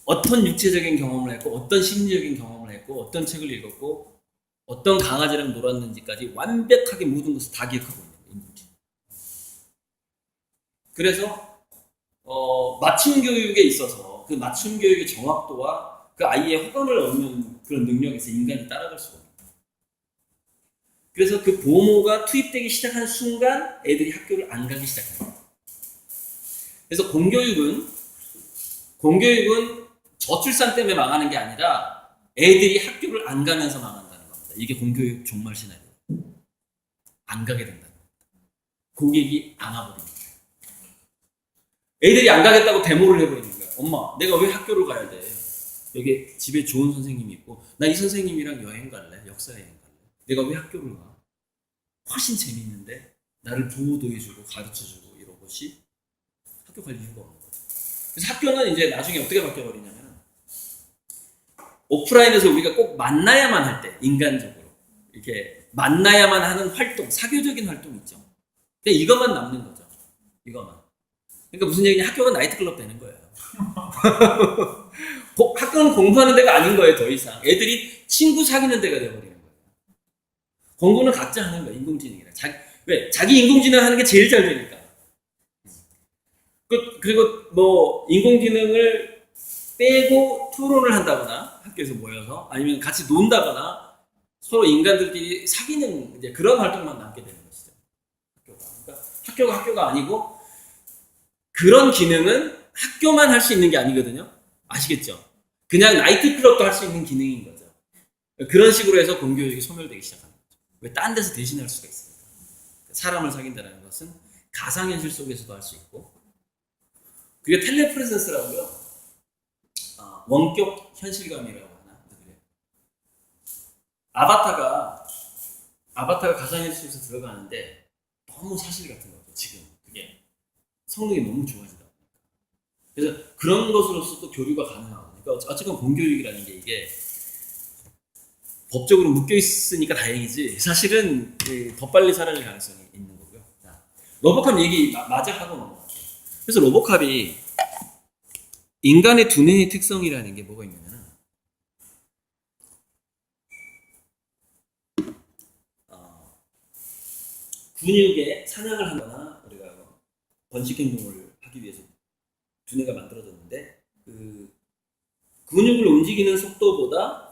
어떤 육체적인 경험을 했고 어떤 심리적인 경험을 했고 어떤 책을 읽었고 어떤 강아지랑 놀았는지까지 완벽하게 모든 것을 다 기억하고 있는 거예요. 인공지능. 그래서 맞춤 교육에 있어서 그 맞춤 교육의 정확도와 그 아이의 호감을 얻는 그런 능력에서 인간이 따라갈 수가 없어요. 그래서 그 보모가 투입되기 시작한 순간 애들이 학교를 안 가기 시작합니다. 그래서 공교육은 저출산 때문에 망하는 게 아니라 애들이 학교를 안 가면서 망한다는 겁니다. 이게 공교육 종말 시나리오. 안 가게 된다는 겁니다. 고객이 안 와버립니다. 애들이 안 가겠다고 데모를 해버리는 거야. 엄마, 내가 왜 학교를 가야 돼? 여기 집에 좋은 선생님이 있고 나 이 선생님이랑 여행 갈래? 역사 여행 갈래? 내가 왜 학교를 가? 훨씬 재밌는데 나를 보호도 해주고 가르쳐주고 이런 것이 학교 갈 이유가 없는 거죠. 그래서 학교는 이제 나중에 어떻게 바뀌어버리냐면 오프라인에서 우리가 꼭 만나야만 할 때 인간적으로 이렇게 만나야만 하는 활동, 사교적인 활동 있죠. 근데 이것만 남는 거죠. 이것만. 그러니까 무슨 얘기냐, 학교가 나이트클럽 되는 거예요. 학교는 공부하는 데가 아닌 거예요. 더 이상 애들이 친구 사귀는 데가 되어버리는 거예요. 공부는 각자 하는 거예요. 인공지능이라. 자기 인공지능 하는 게 제일 잘 되니까. 그리고 뭐 인공지능을 빼고 토론을 한다거나 학교에서 모여서 아니면 같이 논다거나 서로 인간들끼리 사귀는 이제 그런 활동만 남게 되는 것이죠. 그러니까 학교가 아니고 그런 기능은 학교만 할 수 있는 게 아니거든요. 아시겠죠? 그냥 나이트클럽도 할 수 있는 기능인 거죠. 그런 식으로 해서 공교육이 소멸되기 시작합니다. 왜 딴 데서 대신할 수가 있습니까? 사람을 사귄다는 것은 가상현실 속에서도 할 수 있고, 그게 텔레프레센스라고요. 원격 현실감이라고 하나? 아바타가 가상현실에서 들어가는데 너무 사실 같은 거죠. 지금 그게 성능이 너무 좋아지다 보니까. 그래서 그런 것으로서 또 교류가 가능하고, 그러니까 어쨌건 공교육이라는 게 이게 법적으로 묶여 있으니까 다행이지 사실은 더 빨리 사라질 가능성이 있는 거고요. 자, 로보캅 얘기 마저 하고 넘어갈게요. 그래서 로보캅이 인간의 두뇌의 특성이라는 게 뭐가 있냐면은 근육에 사냥을 하거나 우리가 번식 행동을 하기 위해서 두뇌가 만들어졌는데 그 근육을 움직이는 속도보다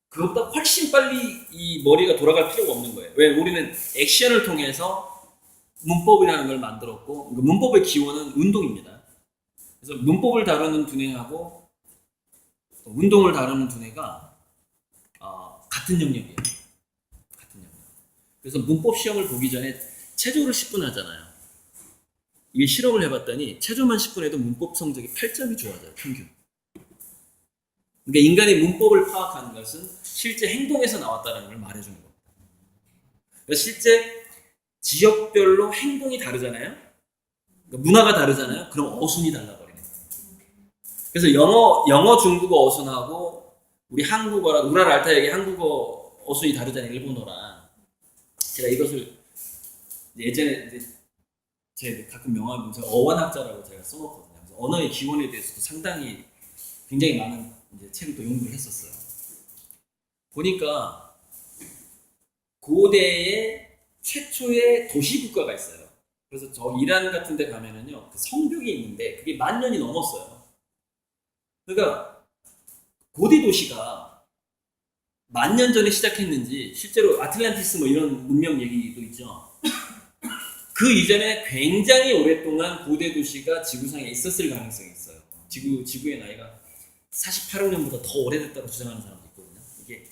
그것보다 훨씬 빨리 이 머리가 돌아갈 필요가 없는 거예요. 왜? 우리는 액션을 통해서 문법이라는 걸 만들었고, 문법의 기원은 운동입니다. 그래서 문법을 다루는 두뇌하고 운동을 다루는 두뇌가 같은 영역이에요. 같은 영역. 그래서 문법 시험을 보기 전에 체조를 10분 하잖아요. 이게 실험을 해봤더니 체조만 10분 해도 문법 성적이 8점이 좋아져요. 평균. 그러니까 인간의 문법을 파악하는 것은 실제 행동에서 나왔다는 걸 말해주는 겁니다. 그러니까 실제 지역별로 행동이 다르잖아요. 그러니까 문화가 다르잖아요. 그럼 어순이 달라버리는 거예요. 그래서 영어, 중국어 어순하고 우리 한국어랑 우랄 알타역의 한국어 어순이 다르잖아요. 일본어랑. 제가 이것을 예전에 이제 제 가끔 명함을 보면 어원학자라고 제가 써놓거든요. 그래서 언어의 기원에 대해서도 상당히 굉장히 많은 이제 책을 또 연구를 했었어요. 보니까 고대의 최초의 도시국가가 있어요. 그래서 저 이란 같은 데 가면은요, 그 성벽이 있는데 그게 10,000년이 넘었어요. 그러니까 고대 도시가 10,000년 전에 시작했는지, 실제로 아틀란티스 뭐 이런 문명 얘기도 있죠. 그 이전에 굉장히 오랫동안 고대 도시가 지구상에 있었을 가능성이 있어요. 지구의 나이가 48억 년보다 더 오래됐다고 주장하는 사람도 있거든요. 이게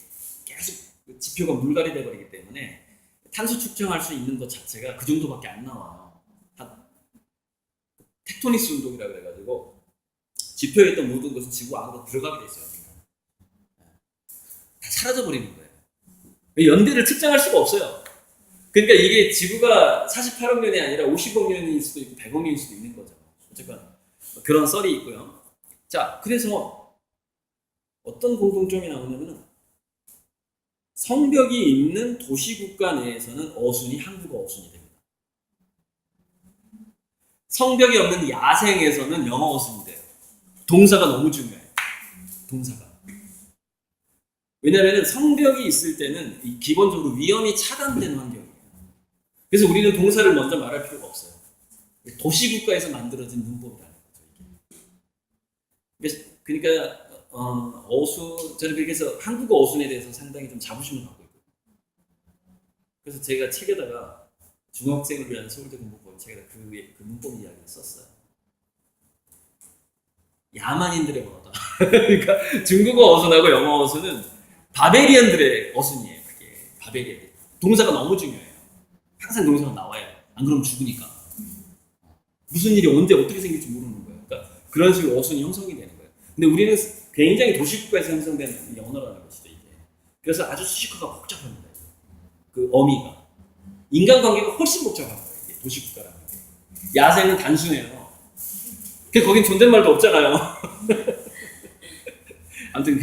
계속 지표가 물갈이 돼버리기 때문에 탄소 측정할 수 있는 것 자체가 그 정도밖에 안 나와요. 텍토닉스 운동이라고 해가지고 지표에 있던 모든 것은 지구 안으로 들어가게 돼 있어요. 다 사라져버리는 거예요. 연대를 측정할 수가 없어요. 그러니까 이게 지구가 48억 년이 아니라 50억 년일 수도 있고 100억 년일 수도 있는 거죠. 어쨌건 그런 썰이 있고요. 자, 그래서 어떤 공통점이 나오냐면은 성벽이 있는 도시국가 내에서는 어순이 한국어 어순이 됩니다. 성벽이 없는 야생에서는 영어 어순이 돼요. 동사가 너무 중요해요. 동사가. 왜냐하면 성벽이 있을 때는 기본적으로 위험이 차단된 환경이에요. 그래서 우리는 동사를 먼저 말할 필요가 없어요. 도시국가에서 만들어진 문법이라는 거죠. 그러니까 어순, 저는 그래서 한국어 어순에 대해서 상당히 좀 자부심을 갖고 있거든요. 그래서 제가 책에다가 중학생을 위한 서울대 공부법 책에다 그 문법 이야기를 썼어요. 야만인들의 언어다. 그러니까 중국어 어순하고 영어 어순은 바베리언들의 어순이에요. 그게 바베리언. 동사가 너무 중요해요. 항상 동사가 나와요. 안 그러면 죽으니까. 무슨 일이 언제 어떻게 생길지 모르는 거예요. 그러니까 그런 식으로 어순이 형성이 되는 거예요. 근데 우리는 굉장히 도시국가에서 형성된 언어라는 것이죠, 이게. 그래서 아주 수식어가 복잡합니다. 그 어미가. 인간관계가 훨씬 복잡한 거예요, 이게 도시국가라는 게. 야생은 단순해요. 거긴 존댓말도 없잖아요. 아무튼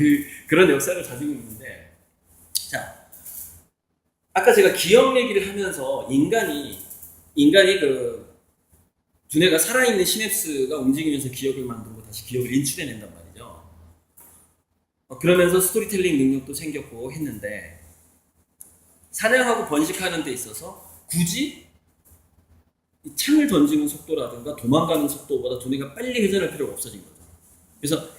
그런 역사를 가지고 있는데, 자, 아까 제가 기억 얘기를 하면서 인간이 그 두뇌가 살아있는 시냅스가 움직이면서 기억을 만들고 다시 기억을 인출해낸단 말이에요. 그러면서 스토리텔링 능력도 생겼고 했는데 사냥하고 번식하는 데 있어서 굳이 창을 던지는 속도라든가 도망가는 속도보다 두뇌가 빨리 회전할 필요가 없어진 거죠. 그래서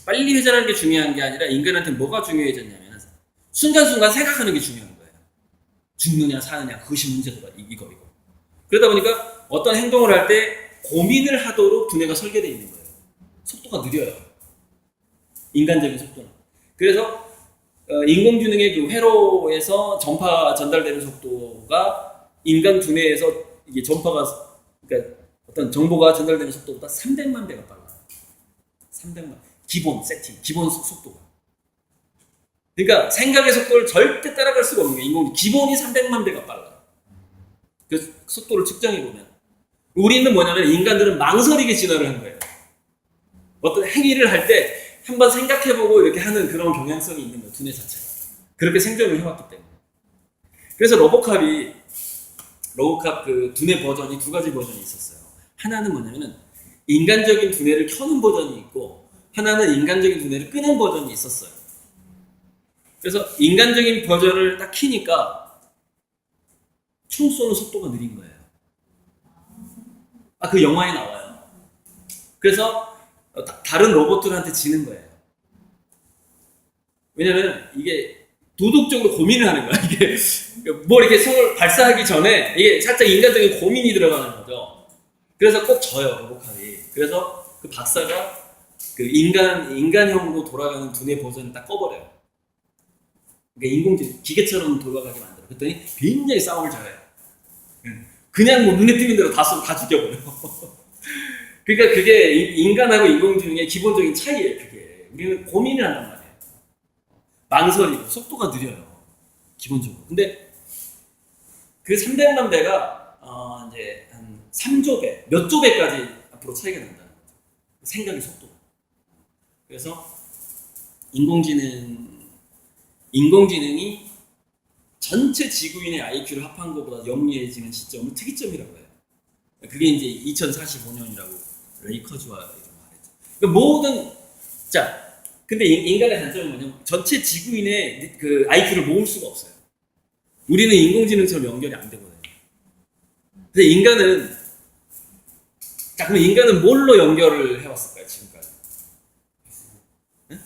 빨리 회전하는 게 중요한 게 아니라 인간한테 뭐가 중요해졌냐면 순간순간 생각하는 게 중요한 거예요. 죽느냐 사느냐 그것이 문제더라 이거. 그러다 보니까 어떤 행동을 할 때 고민을 하도록 두뇌가 설계되어 있는 거예요. 속도가 느려요. 인간적인 속도는. 그래서 인공지능의 그 회로에서 전파 전달되는 속도가 인간 두뇌에서 이게 전파가 그러니까 어떤 정보가 전달되는 속도보다 300만 배가 빨라요. 300만 기본 세팅, 기본 속도가. 그러니까 생각의 속도를 절대 따라갈 수가 없는 거예요. 인공지능 기본이 300만 배가 빨라요. 그 속도를 측정해 보면 우리는 뭐냐면 인간들은 망설이게 진화를 한 거예요. 어떤 행위를 할 때 한번 생각해보고 이렇게 하는 그런 경향성이 있는 거예요. 두뇌 자체가. 그렇게 생존을 해왔기 때문에. 그래서 로보캅 그 두뇌 버전이 두 가지 버전이 있었어요. 하나는 뭐냐면은 인간적인 두뇌를 켜는 버전이 있고 하나는 인간적인 두뇌를 끄는 버전이 있었어요. 그래서 인간적인 버전을 딱 키니까 총 쏘는 속도가 느린 거예요. 그 영화에 나와요. 그래서 다른 로봇들한테 지는 거예요. 왜냐면 이게 도덕적으로 고민을 하는 거야. 이게 뭐 이렇게 성을 발사하기 전에 이게 살짝 인간적인 고민이 들어가는 거죠. 그래서 꼭 져요, 로봇캅이. 그래서 그 박사가 그 인간형으로 돌아가는 두뇌 버전을 딱 꺼버려요. 그러니까 인공지능 기계처럼 돌아가게 만들어. 그랬더니 굉장히 싸움을 잘해요. 그냥 뭐 눈에 띄는 대로 다 죽여버려. 그러니까 그게 인간하고 인공지능의 기본적인 차이예요. 그게 우리는 고민을 한단 말이에요. 망설이고 속도가 느려요. 기본적으로. 근데 그 300만 배가 이제 한 3조 배, 몇 조 배까지 앞으로 차이가 난다는 거죠. 생각의 속도. 그래서 인공지능이 전체 지구인의 IQ를 합한 것보다 영리해지는 시점은 특이점이라고 해요. 그게 이제 2045년이라고 레이커즈와 말했죠. 그러니까 근데 인간의 단점은 뭐냐면 전체 지구인의 그 IQ를 모을 수가 없어요. 우리는 인공지능처럼 연결이 안 되거든요. 근데 그럼 인간은 뭘로 연결을 해왔을까요, 지금까지? 응?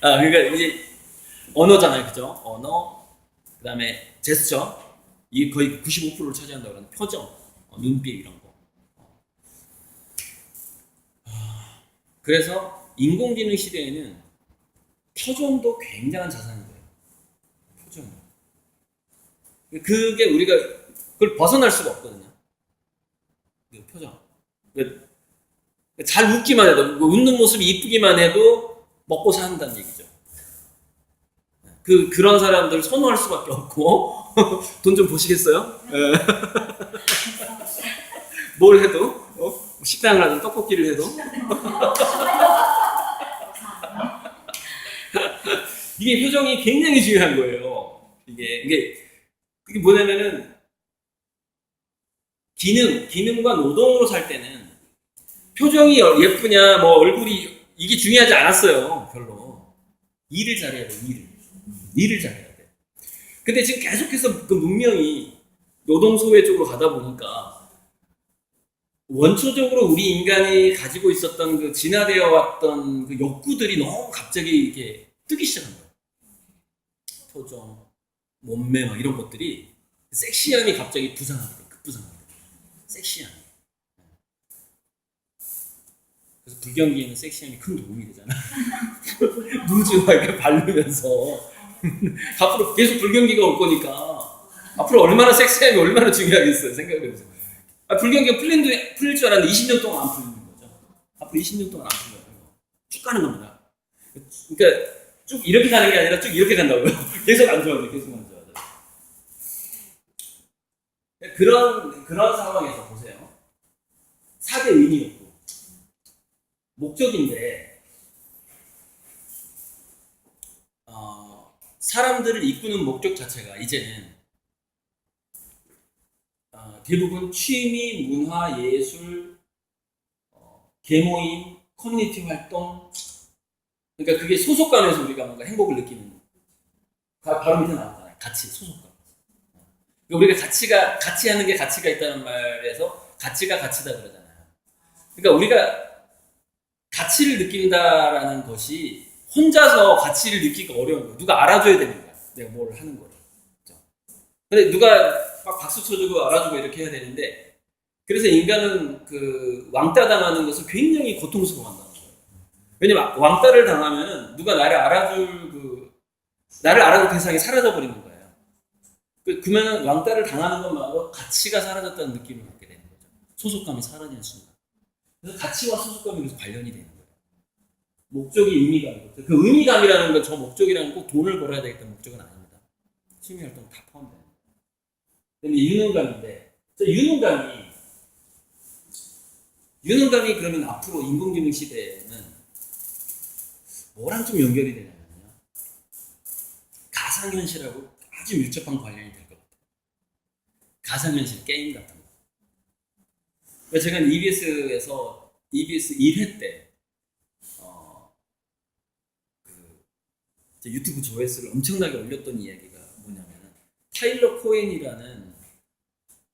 그러니까 이제 언어잖아요, 그죠? 언어, 그 다음에 제스처, 이게 거의 95%를 차지한다고 하는 표정, 눈빛 이런 거. 그래서 인공지능 시대에는 표정도 굉장한 자산이 돼요. 표정. 그게 우리가 그걸 벗어날 수가 없거든요. 그 표정. 잘 웃기만 해도, 웃는 모습이 이쁘기만 해도 먹고 산다는 얘기죠. 그런 사람들 선호할 수밖에 없고, 돈 좀 보시겠어요? 뭘 해도, 식당을 하든 떡볶이를 해도. 이게 표정이 굉장히 중요한 거예요. 그게 뭐냐면은, 기능과 노동으로 살 때는 표정이 예쁘냐, 뭐 얼굴이, 이게 중요하지 않았어요. 별로. 일을 잘해야 돼, 일을 잘해야 돼. 근데 지금 계속해서 그 문명이 노동소외 쪽으로 가다 보니까 원초적으로 우리 인간이 가지고 있었던 그 진화되어 왔던 그 욕구들이 너무 갑자기 이렇게 뜨기 시작한 거예요. 표정, 몸매 막 이런 것들이 섹시함이 갑자기 부상하게 돼, 급부상하게 돼. 섹시함. 그래서 불경기에는 섹시함이 큰 도움이 되잖아. 누즈와 이렇게 바르면서 앞으로 계속 불경기가 올 거니까 앞으로 얼마나 섹시함이 얼마나 중요하겠어요. 생각해보세요. 불경기가 풀릴 줄 알았는데 20년 동안 안 풀리는 거죠. 앞으로 20년 동안 안 풀려요. 쭉 가는 겁니다. 그러니까 쭉 이렇게 가는 게 아니라 쭉 이렇게 간다고요. 계속 안 좋아져, 계속 안 좋아져. 그런 상황에서 보세요. 4대 의미였고 목적인데 사람들을 이끄는 목적 자체가 이제는 대부분 취미, 문화, 예술, 계모임, 커뮤니티 활동. 그러니까 그게 소속감에서 우리가 뭔가 행복을 느끼는. 바로 밑에 나오잖아요. 가치, 소속감. 그러니까 우리가 같이 하는 게 가치가 있다는 말에서 가치가 가치다 그러잖아요. 그러니까 우리가 가치를 느낀다라는 것이 혼자서 가치를 느끼기가 어려운 거예요. 누가 알아줘야 되는 거야. 내가 뭘 하는 거를. 근데 누가 막 박수 쳐주고 알아주고 이렇게 해야 되는데, 그래서 인간은 그 왕따 당하는 것을 굉장히 고통스러워한다는 거예요. 왜냐면 왕따를 당하면 누가 나를 알아줄 대상이 사라져버리는 거예요. 그러면 왕따를 당하는 것만으로 가치가 사라졌다는 느낌을 갖게 되는 거죠. 소속감이 사라지는 순간. 그래서 가치와 소속감이 계속 관련이 되는 거예요. 목적이 의미감이고, 그 의미감이라는 건 저 목적이라는 꼭 돈을 벌어야 되겠다는 목적은 아닙니다. 취미활동 다 포함돼요. 그다음에 유능감인데, 저 유능감이 그러면 앞으로 인공지능 시대에는 뭐랑 좀 연결이 되냐면요, 가상현실하고 아주 밀접한 관련이 될 것 같아요. 가상현실 게임 같은 거. 제가 EBS에서 EBS 1회 때 유튜브 조회수를 엄청나게 올렸던 이야기가 뭐냐면, 타일러 코엔이라는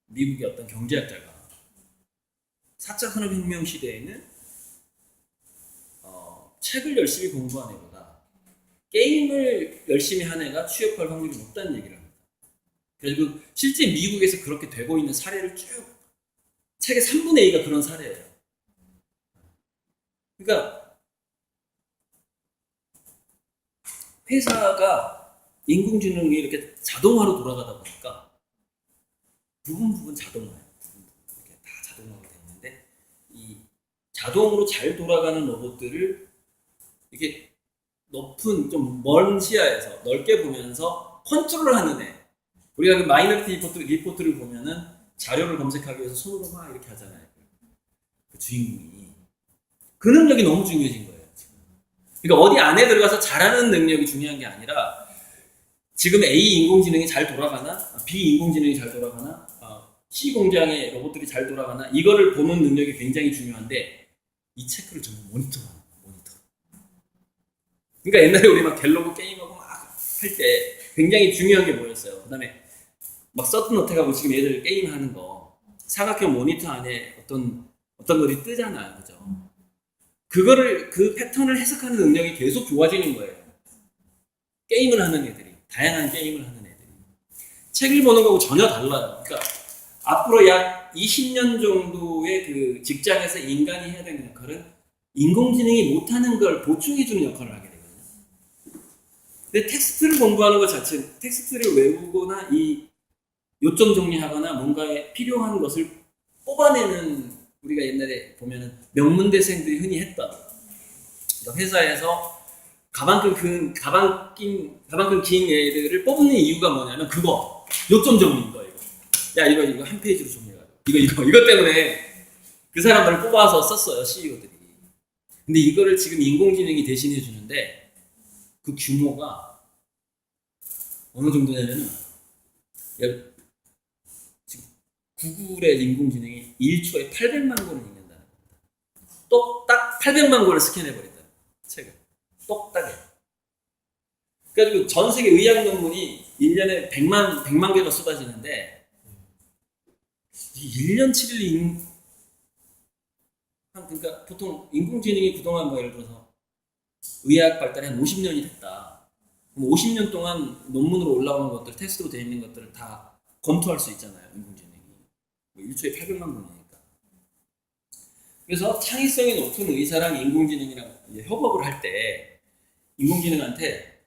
미국의 어떤 경제학자가 4차 산업혁명 시대에는 책을 열심히 공부한 애보다 게임을 열심히 한 애가 취업할 확률이 높다는 얘기를 합니다. 그리고 실제 미국에서 그렇게 되고 있는 사례를 쭉, 책의 3분의 2가 그런 사례예요. 그러니까 회사가 인공지능이 이렇게 자동화로 돌아가다 보니까 부분 자동화예요. 이렇게 다 자동화가 되어 있는데, 이 자동으로 잘 돌아가는 로봇들을 이렇게 높은 좀 먼 시야에서 넓게 보면서 컨트롤하는 애. 우리가 그 마이너리티 리포트를 보면은 자료를 검색하기 위해서 손으로 막 이렇게 하잖아요. 그 주인공이. 그 능력이 너무 중요해진 거예요. 그러니까 어디 안에 들어가서 잘하는 능력이 중요한 게 아니라, 지금 A 인공지능이 잘 돌아가나, B 인공지능이 잘 돌아가나, C 공장의 로봇들이 잘 돌아가나, 이거를 보는 능력이 굉장히 중요한데, 이 체크를 전부 모니터하는 거예요. 모니터. 그러니까 옛날에 우리 막 갤러그 게임하고 막 할 때 굉장히 중요한 게 뭐였어요? 그 다음에 막 서든 어택하고 지금 얘들 게임하는 거, 사각형 모니터 안에 어떤 것이 뜨잖아요. 그죠? 그 패턴을 해석하는 능력이 계속 좋아지는 거예요. 게임을 하는 애들이, 다양한 게임을 하는 애들이. 책을 보는 거하고 전혀 달라요. 그러니까 앞으로 약 20년 정도의 그 직장에서 인간이 해야 되는 역할은 인공지능이 못하는 걸 보충해주는 역할을 하게 되거든요. 근데 텍스트를 공부하는 것 자체는 텍스트를 외우거나 이 요점 정리하거나 뭔가에 필요한 것을 뽑아내는, 우리가 옛날에 보면은 명문대생들이 흔히 했던, 그러니까 회사에서 가방끈 긴 애들을 뽑는 이유가 뭐냐면 그거 요점 정리인 거예요. 야 이거 한 페이지로 정리해가지고 이거 때문에 그 사람들을 뽑아서 썼어요, CEO들이. 근데 이거를 지금 인공지능이 대신해 주는데 그 규모가 어느 정도냐면은 지금 구글의 인공지능이 1초에 800만 권을 읽는다는 겁니다. 똑딱 800만 권을 스캔해버린다, 책을. 똑딱해. 그래가지고 전 세계 의학 논문이 1년에 100만 개가 쏟아지는데 1년 7일 그러니까 보통 인공지능이 그동안 뭐 예를 들어서 의학 발달이 한 50년이 됐다. 그럼 50년 동안 논문으로 올라오는 것들, 텍스트로 되어 있는 것들을 다 검토할 수 있잖아요, 인공지능이. 뭐 1초에 800만 권이니까. 그래서 창의성이 높은 의사랑 인공지능이랑 이제 협업을 할 때 인공지능한테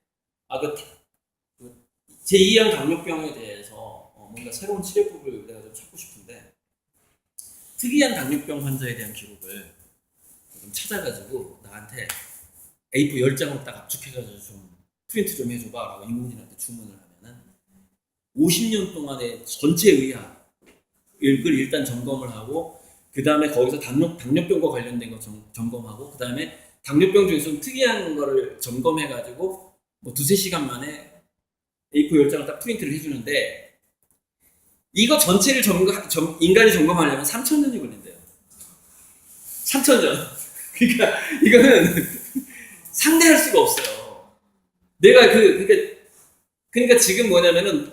제2형 당뇨병에 대해서 뭔가 새로운 치료법을 내가 좀 찾고 싶은데 특이한 당뇨병 환자에 대한 기록을 좀 찾아가지고 나한테 A4 10장을 딱 압축해가지고 좀 프린트 좀 해줘봐 라고 인공지능한테 주문을 하면은 50년 동안의 전체 의학을 일단 점검을 하고 그 다음에 거기서 당뇨병과 관련된 거 점검하고 그 다음에 당뇨병 중에서 좀 특이한 거를 점검해가지고 뭐 2-3시간 만에 A4 10장을 딱 프린트를 해주는데 이거 전체를 인간이 점검하려면 3,000년이 걸린대요. 3,000년. 그러니까 이거는 상대할 수가 없어요. 내가 그러니까 지금 뭐냐면은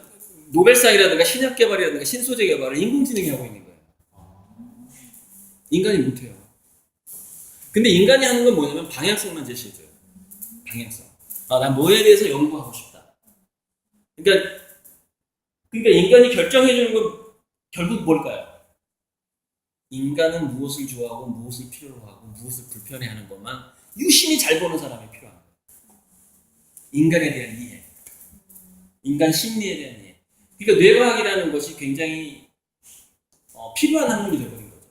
노벨상이라든가 신약 개발이라든가 신소재 개발을 인공지능이 하고 있는 거예요. 인간이 못해요. 근데 인간이 하는 건 뭐냐면 방향성만 제시해줘요. 방향성. 난 뭐에 대해서 연구하고 싶다. 그러니까 인간이 결정해주는 건 결국 뭘까요? 인간은 무엇을 좋아하고 무엇을 필요로 하고 무엇을 불편해하는 것만 유심히 잘 보는 사람이 필요한 거예요. 인간에 대한 이해, 인간 심리에 대한 이해. 그러니까 뇌과학이라는 것이 굉장히 필요한 학문이 되어버린 거죠.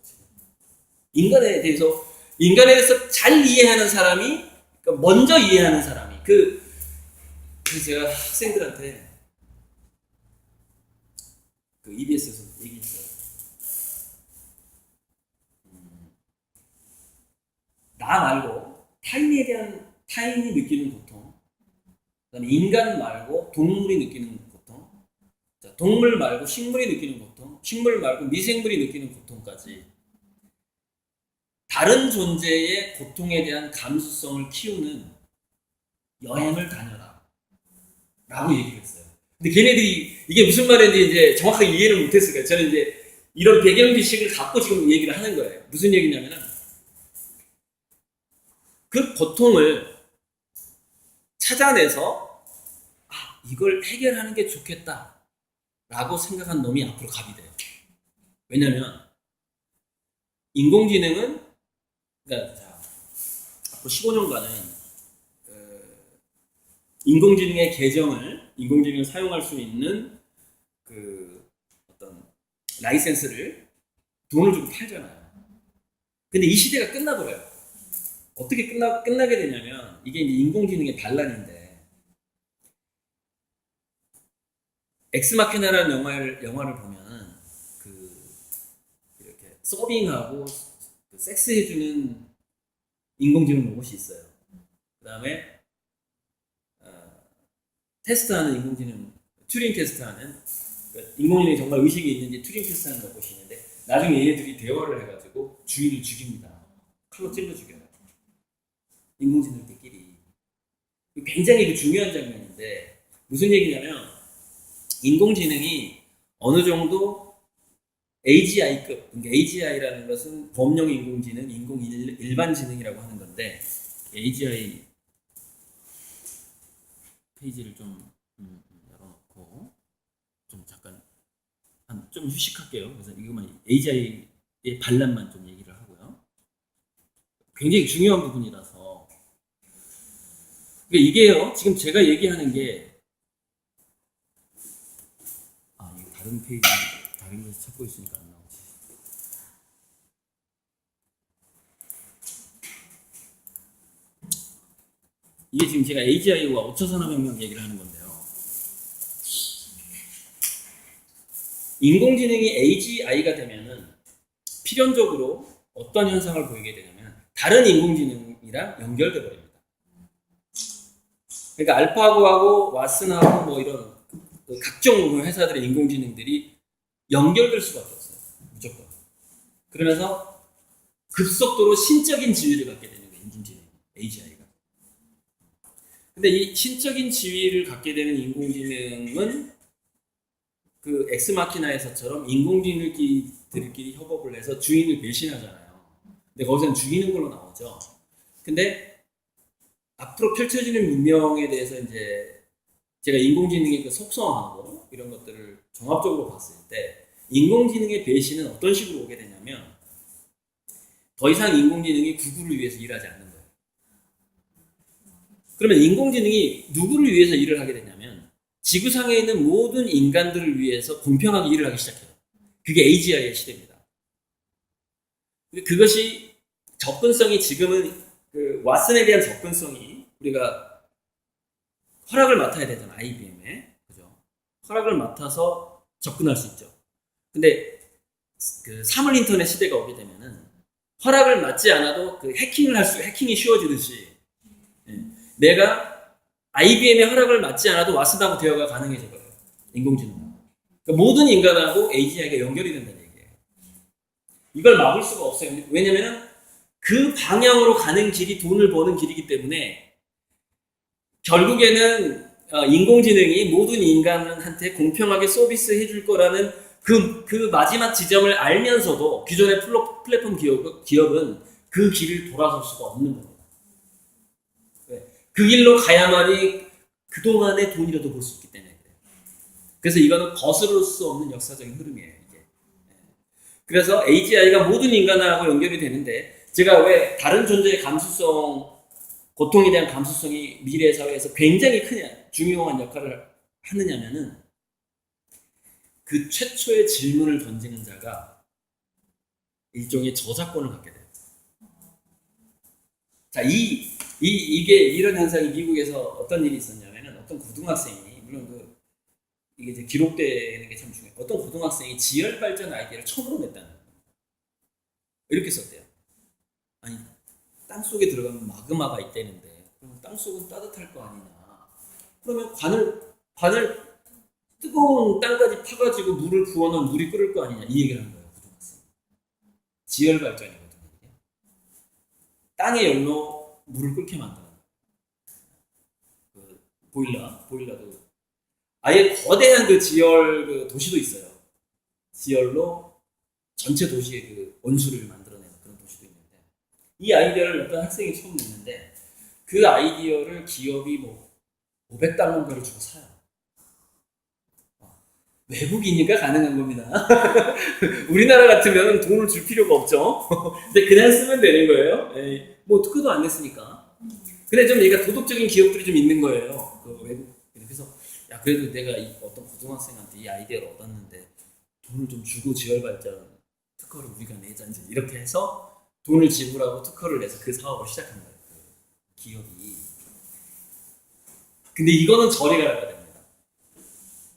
인간에 대해서 잘 이해하는 사람이, 그러니까 먼저 이해하는 사람이 그래서 제가 학생들한테 그 EBS에서 얘기했어요. 나 말고 타인이 느끼는 고통, 그다음에 인간 말고 동물이 느끼는 고통, 동물 말고 식물이 느끼는 고통, 식물 말고 미생물이 느끼는 고통까지 다른 존재의 고통에 대한 감수성을 키우는 여행을 다녀라 라고 얘기를 했어요. 근데 걔네들이 이게 무슨 말인지 이제 정확하게 이해를 못했을 거예요. 저는 이제 이런 배경 지식을 갖고 지금 얘기를 하는 거예요. 무슨 얘기냐면은 그 고통을 찾아내서 이걸 해결하는 게 좋겠다 라고 생각한 놈이 앞으로 갑이 돼요. 왜냐면 인공지능은 그러니까 앞으로 15년간은 인공지능을 사용할 수 있는 그 어떤 라이센스를 돈을 주고 팔잖아요. 근데 이 시대가 끝나버려요. 어떻게 끝나게 되냐면 이게 이제 인공지능의 반란인데 엑스마키나라는 영화를 보면은 이렇게 서빙하고 섹스해주는 인공지능 로봇이 있어요. 그 다음에 테스트하는 인공지능, 튜링 테스트하는, 그러니까 인공지능이 정말 의식이 있는지 튜링 테스트하는 로봇이 있는데 나중에 얘네들이 대화를 해가지고 주인을 죽입니다. 칼로 찔러 죽여요. 인공지능들끼리. 굉장히 중요한 장면인데 무슨 얘기냐면 인공지능이 어느 정도 AGI급, 그러니까 AGI라는 것은 범용 인공지능, 일반지능이라고 하는 건데 AGI 페이지를 좀 열어놓고 좀 잠깐 좀 휴식할게요. 그래서 이것만 AGI의 반란만 좀 얘기를 하고요. 굉장히 중요한 부분이라서. 그러니까 이게요. 지금 제가 얘기하는 게 이거 다른 페이지 다른 곳에서 찾고 있으니까 안 나오지. 이게 지금 제가 AGI와 5차 산업혁명 얘기를 하는 건데요. 인공지능이 AGI가 되면은 필연적으로 어떤 현상을 보이게 되냐면 다른 인공지능이랑 연결돼 버립니다. 그러니까 알파고하고 왓슨하고 뭐 이런 각종 회사들의 인공지능들이 연결될 수밖에 없어요. 무조건. 그러면서 급속도로 신적인 지위를 갖게 되는 거예요. 인공지능 AGI가. 근데 이 신적인 지위를 갖게 되는 인공지능은 그 엑스마키나에서처럼 인공지능들끼리 협업을 해서 주인을 배신하잖아요. 근데 거기서는 죽이는 걸로 나오죠. 근데 앞으로 펼쳐지는 문명에 대해서 이제 제가 인공지능의 그 속성하고 이런 것들을 종합적으로 봤을 때 인공지능의 배신은 어떤 식으로 오게 되냐면 더 이상 인공지능이 구글을 위해서 일하지 않는 거예요. 그러면 인공지능이 누구를 위해서 일을 하게 되냐면 지구상에 있는 모든 인간들을 위해서 공평하게 일을 하기 시작해요. 그게 AGI의 시대입니다. 그것이 접근성이 지금은 그 왓슨에 대한 접근성이 우리가 허락을 맡아야 되잖아. IBM에. 그죠? 허락을 맡아서 접근할 수 있죠. 근데 그 사물 인터넷 시대가 오게 되면은 허락을 맡지 않아도 그 해킹이 쉬워지듯이 내가 IBM의 허락을 맡지 않아도 왓슨하고 대화가 가능해져 버려요. 인공지능하고. 그러니까 모든 인간하고 AGI가 연결이 된다는 얘기예요. 이걸 막을 수가 없어요. 왜냐면은 그 방향으로 가는 길이 돈을 버는 길이기 때문에 결국에는 인공지능이 모든 인간한테 공평하게 서비스 해줄 거라는 그 마지막 지점을 알면서도 기존의 플랫폼 기업은 그 길을 돌아설 수가 없는 겁니다. 그 길로 가야만이 그동안의 돈이라도 벌 수 있기 때문에 그래요. 그래서 이거는 거스를 수 없는 역사적인 흐름이에요. 이게. 그래서 AGI가 모든 인간하고 연결이 되는데 제가 왜 다른 존재의 감수성, 고통에 대한 감수성이 미래 사회에서 굉장히 중요한 역할을 하느냐면은 그 최초의 질문을 던지는 자가 일종의 저작권을 갖게 돼요. 자, 이게 이런 현상이 미국에서 어떤 일이 있었냐면은 어떤 고등학생이 물론 이게 이제 기록되는 게 참 중요해요. 어떤 고등학생이 지열 발전 아이디어를 처음으로 냈다는 거예요. 이렇게 썼대요. 아니 땅 속에 들어가면 마그마가 있다는데 그럼 땅 속은 따뜻할 거 아니냐? 그러면 관을 뜨거운 땅까지 파가지고 물을 부어놓으면 물이 끓을 거 아니냐? 이 얘기를 한 거예요. 고등학생. 지열 발전이거든요. 땅의 열로 물을 끓게 만드는 그 보일러도 아예 거대한 그 지열 그 도시도 있어요. 지열로 전체 도시의 그 온수를 만들어내는 그런 도시도 있는데 이 아이디어를 어떤 학생이 처음 냈는데 그 아이디어를 기업이 뭐 500달러를 주고 사요. 외국이니까 가능한 겁니다. 우리나라 같으면 돈을 줄 필요가 없죠. 근데 그냥 쓰면 되는 거예요. 에이, 뭐 특허도 안 냈으니까. 근데 좀 얘가 도덕적인 기업들이 좀 있는 거예요. 그 외국. 그래서 야 그래도 내가 어떤 고등학생한테 이 아이디어를 얻었는데 돈을 좀 주고 지열 발전 특허를 우리가 내자 이제 이렇게 해서 돈을 지불하고 특허를 내서 그 사업을 시작한 거예요. 그 기업이. 근데 이거는 저리가 나가야 됩니다.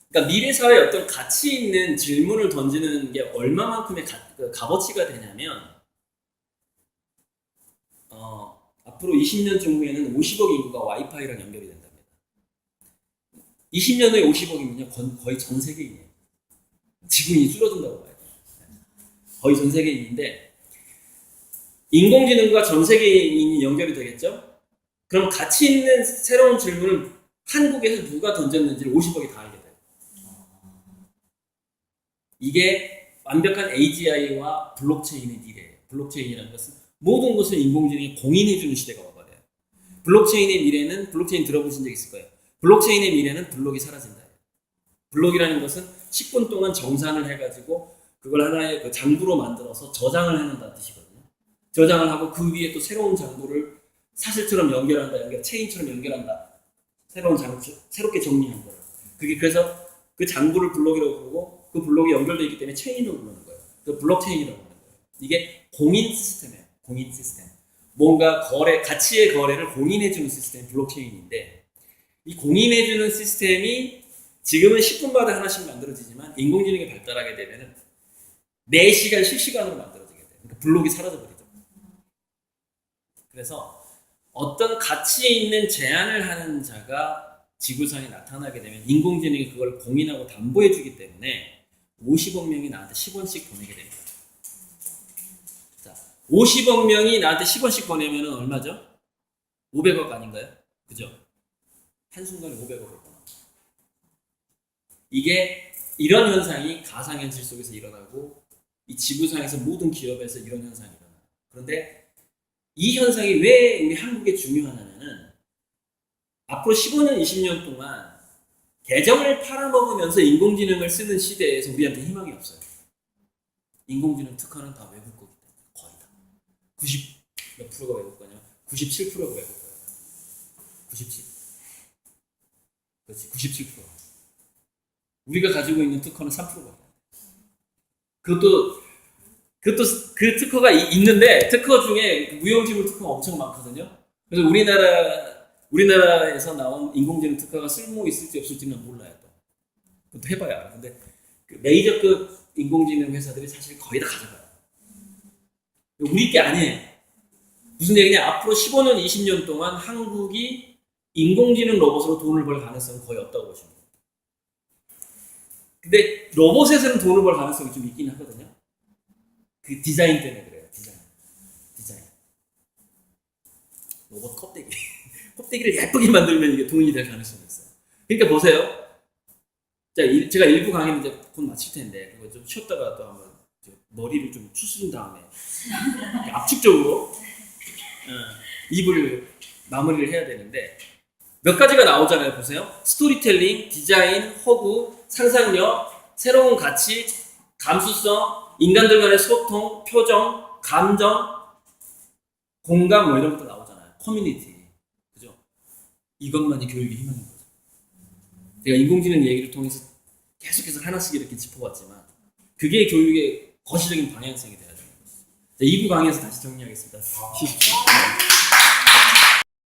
그러니까 미래 사회에 어떤 가치 있는 질문을 던지는 게 얼마만큼의 값어치가 되냐면 앞으로 20년쯤 후에는 50억 인구가 와이파이랑 연결이 된답니다. 20년 후에 50억이면요 거의 전 세계인이에요. 지구인이 줄어든다고 봐요. 거의 전 세계인인데 인공지능과 전 세계인이 연결이 되겠죠? 그럼 가치 있는 새로운 질문을 한국에서 누가 던졌는지를 50억이 다 알게 돼요. 이게 완벽한 AGI와 블록체인의 미래예요. 블록체인이라는 것은 모든 것을 인공지능이 공인해주는 시대가 와버려요. 블록체인의 미래는 블록체인 들어보신 적 있을 거예요. 블록체인의 미래는 블록이 사라진다. 블록이라는 것은 10분 동안 정산을 해가지고 그걸 하나의 그 장부로 만들어서 저장을 해놓는다는 뜻이거든요. 저장을 하고 그 위에 또 새로운 장부를 사실처럼 연결한다, 체인처럼 연결한다. 새로운 장부, 새롭게 정리한 거를. 그게 그래서 그 장부를 블록이라고 부르고 그 블록이 연결되어 있기 때문에 체인으로 부르는 거예요. 그 블록체인이라고 부르는 거예요. 이게 공인 시스템이에요. 공인 시스템. 뭔가 가치의 거래를 공인해주는 시스템이 블록체인인데 이 공인해주는 시스템이 지금은 10분마다 하나씩 만들어지지만 인공지능이 발달하게 되면 4시간 실시간으로 만들어지게 돼요. 그러니까 블록이 사라져버리죠. 그래서 어떤 가치 있는 제안을 하는 자가 지구상에 나타나게 되면 인공지능이 그걸 공인하고 담보해주기 때문에 50억 명이 나한테 10원씩 보내게 됩니다. 자, 50억 명이 나한테 10원씩 보내면 얼마죠? 500억 아닌가요? 그죠? 한순간에 500억을 보내. 이게 이런 현상이 가상현실 속에서 일어나고 이 지구상에서 모든 기업에서 이런 현상이 일어나요. 그런데 이 현상이 왜 우리 한국에 중요하냐면은 앞으로 15년, 20년 동안 계정을 팔아먹으면서 인공지능을 쓰는 시대에서 우리한테 희망이 없어요. 인공지능 특허는 다 외국 거기 때문에 거의 다. 90몇 프로가 외국 거냐? 97%가 외국 거예요. 97. 그렇지, 97%. 우리가 가지고 있는 특허는 3%밖에 안 돼. 그것도 그 특허가 있는데 특허 중에 무용지물 특허가 엄청 많거든요. 그래서 우리나라에서 나온 인공지능 특허가 쓸모 있을지 없을지는 몰라요. 또. 그것도 해봐야 알아. 근데 그 메이저급 인공지능 회사들이 사실 거의 다 가져가요. 우리 게 아니에요. 무슨 얘기냐? 앞으로 15년, 20년 동안 한국이 인공지능 로봇으로 돈을 벌 가능성은 거의 없다고 보시면 돼요. 근데 로봇에서는 돈을 벌 가능성이 좀 있긴 하거든요. 그 디자인 때문에 그래요. 디자인. 로봇 껍데기. 껍데기를 예쁘게 만들면 이게 돈이 될 가능성이 있어요. 그러니까 보세요. 자, 제가 일부 강의는 이제 곧 마칠 텐데 그거 좀 쉬었다가 또 한번 머리를 좀 추스린 다음에 압축적으로 입을 마무리를 해야 되는데 몇 가지가 나오잖아요. 보세요. 스토리텔링, 디자인, 허브, 상상력, 새로운 가치, 감수성, 인간들 간의 소통, 표정, 감정, 공감 뭐 이런 것도 나오잖아요. 커뮤니티. 그죠? 이것만이 교육의 희망인 거죠. 제가 인공지능 얘기를 통해서 계속해서 하나씩 이렇게 짚어봤지만 그게 교육의 거시적인 방향성이 되어야 되는 거죠. 2부 강의에서 다시 정리하겠습니다.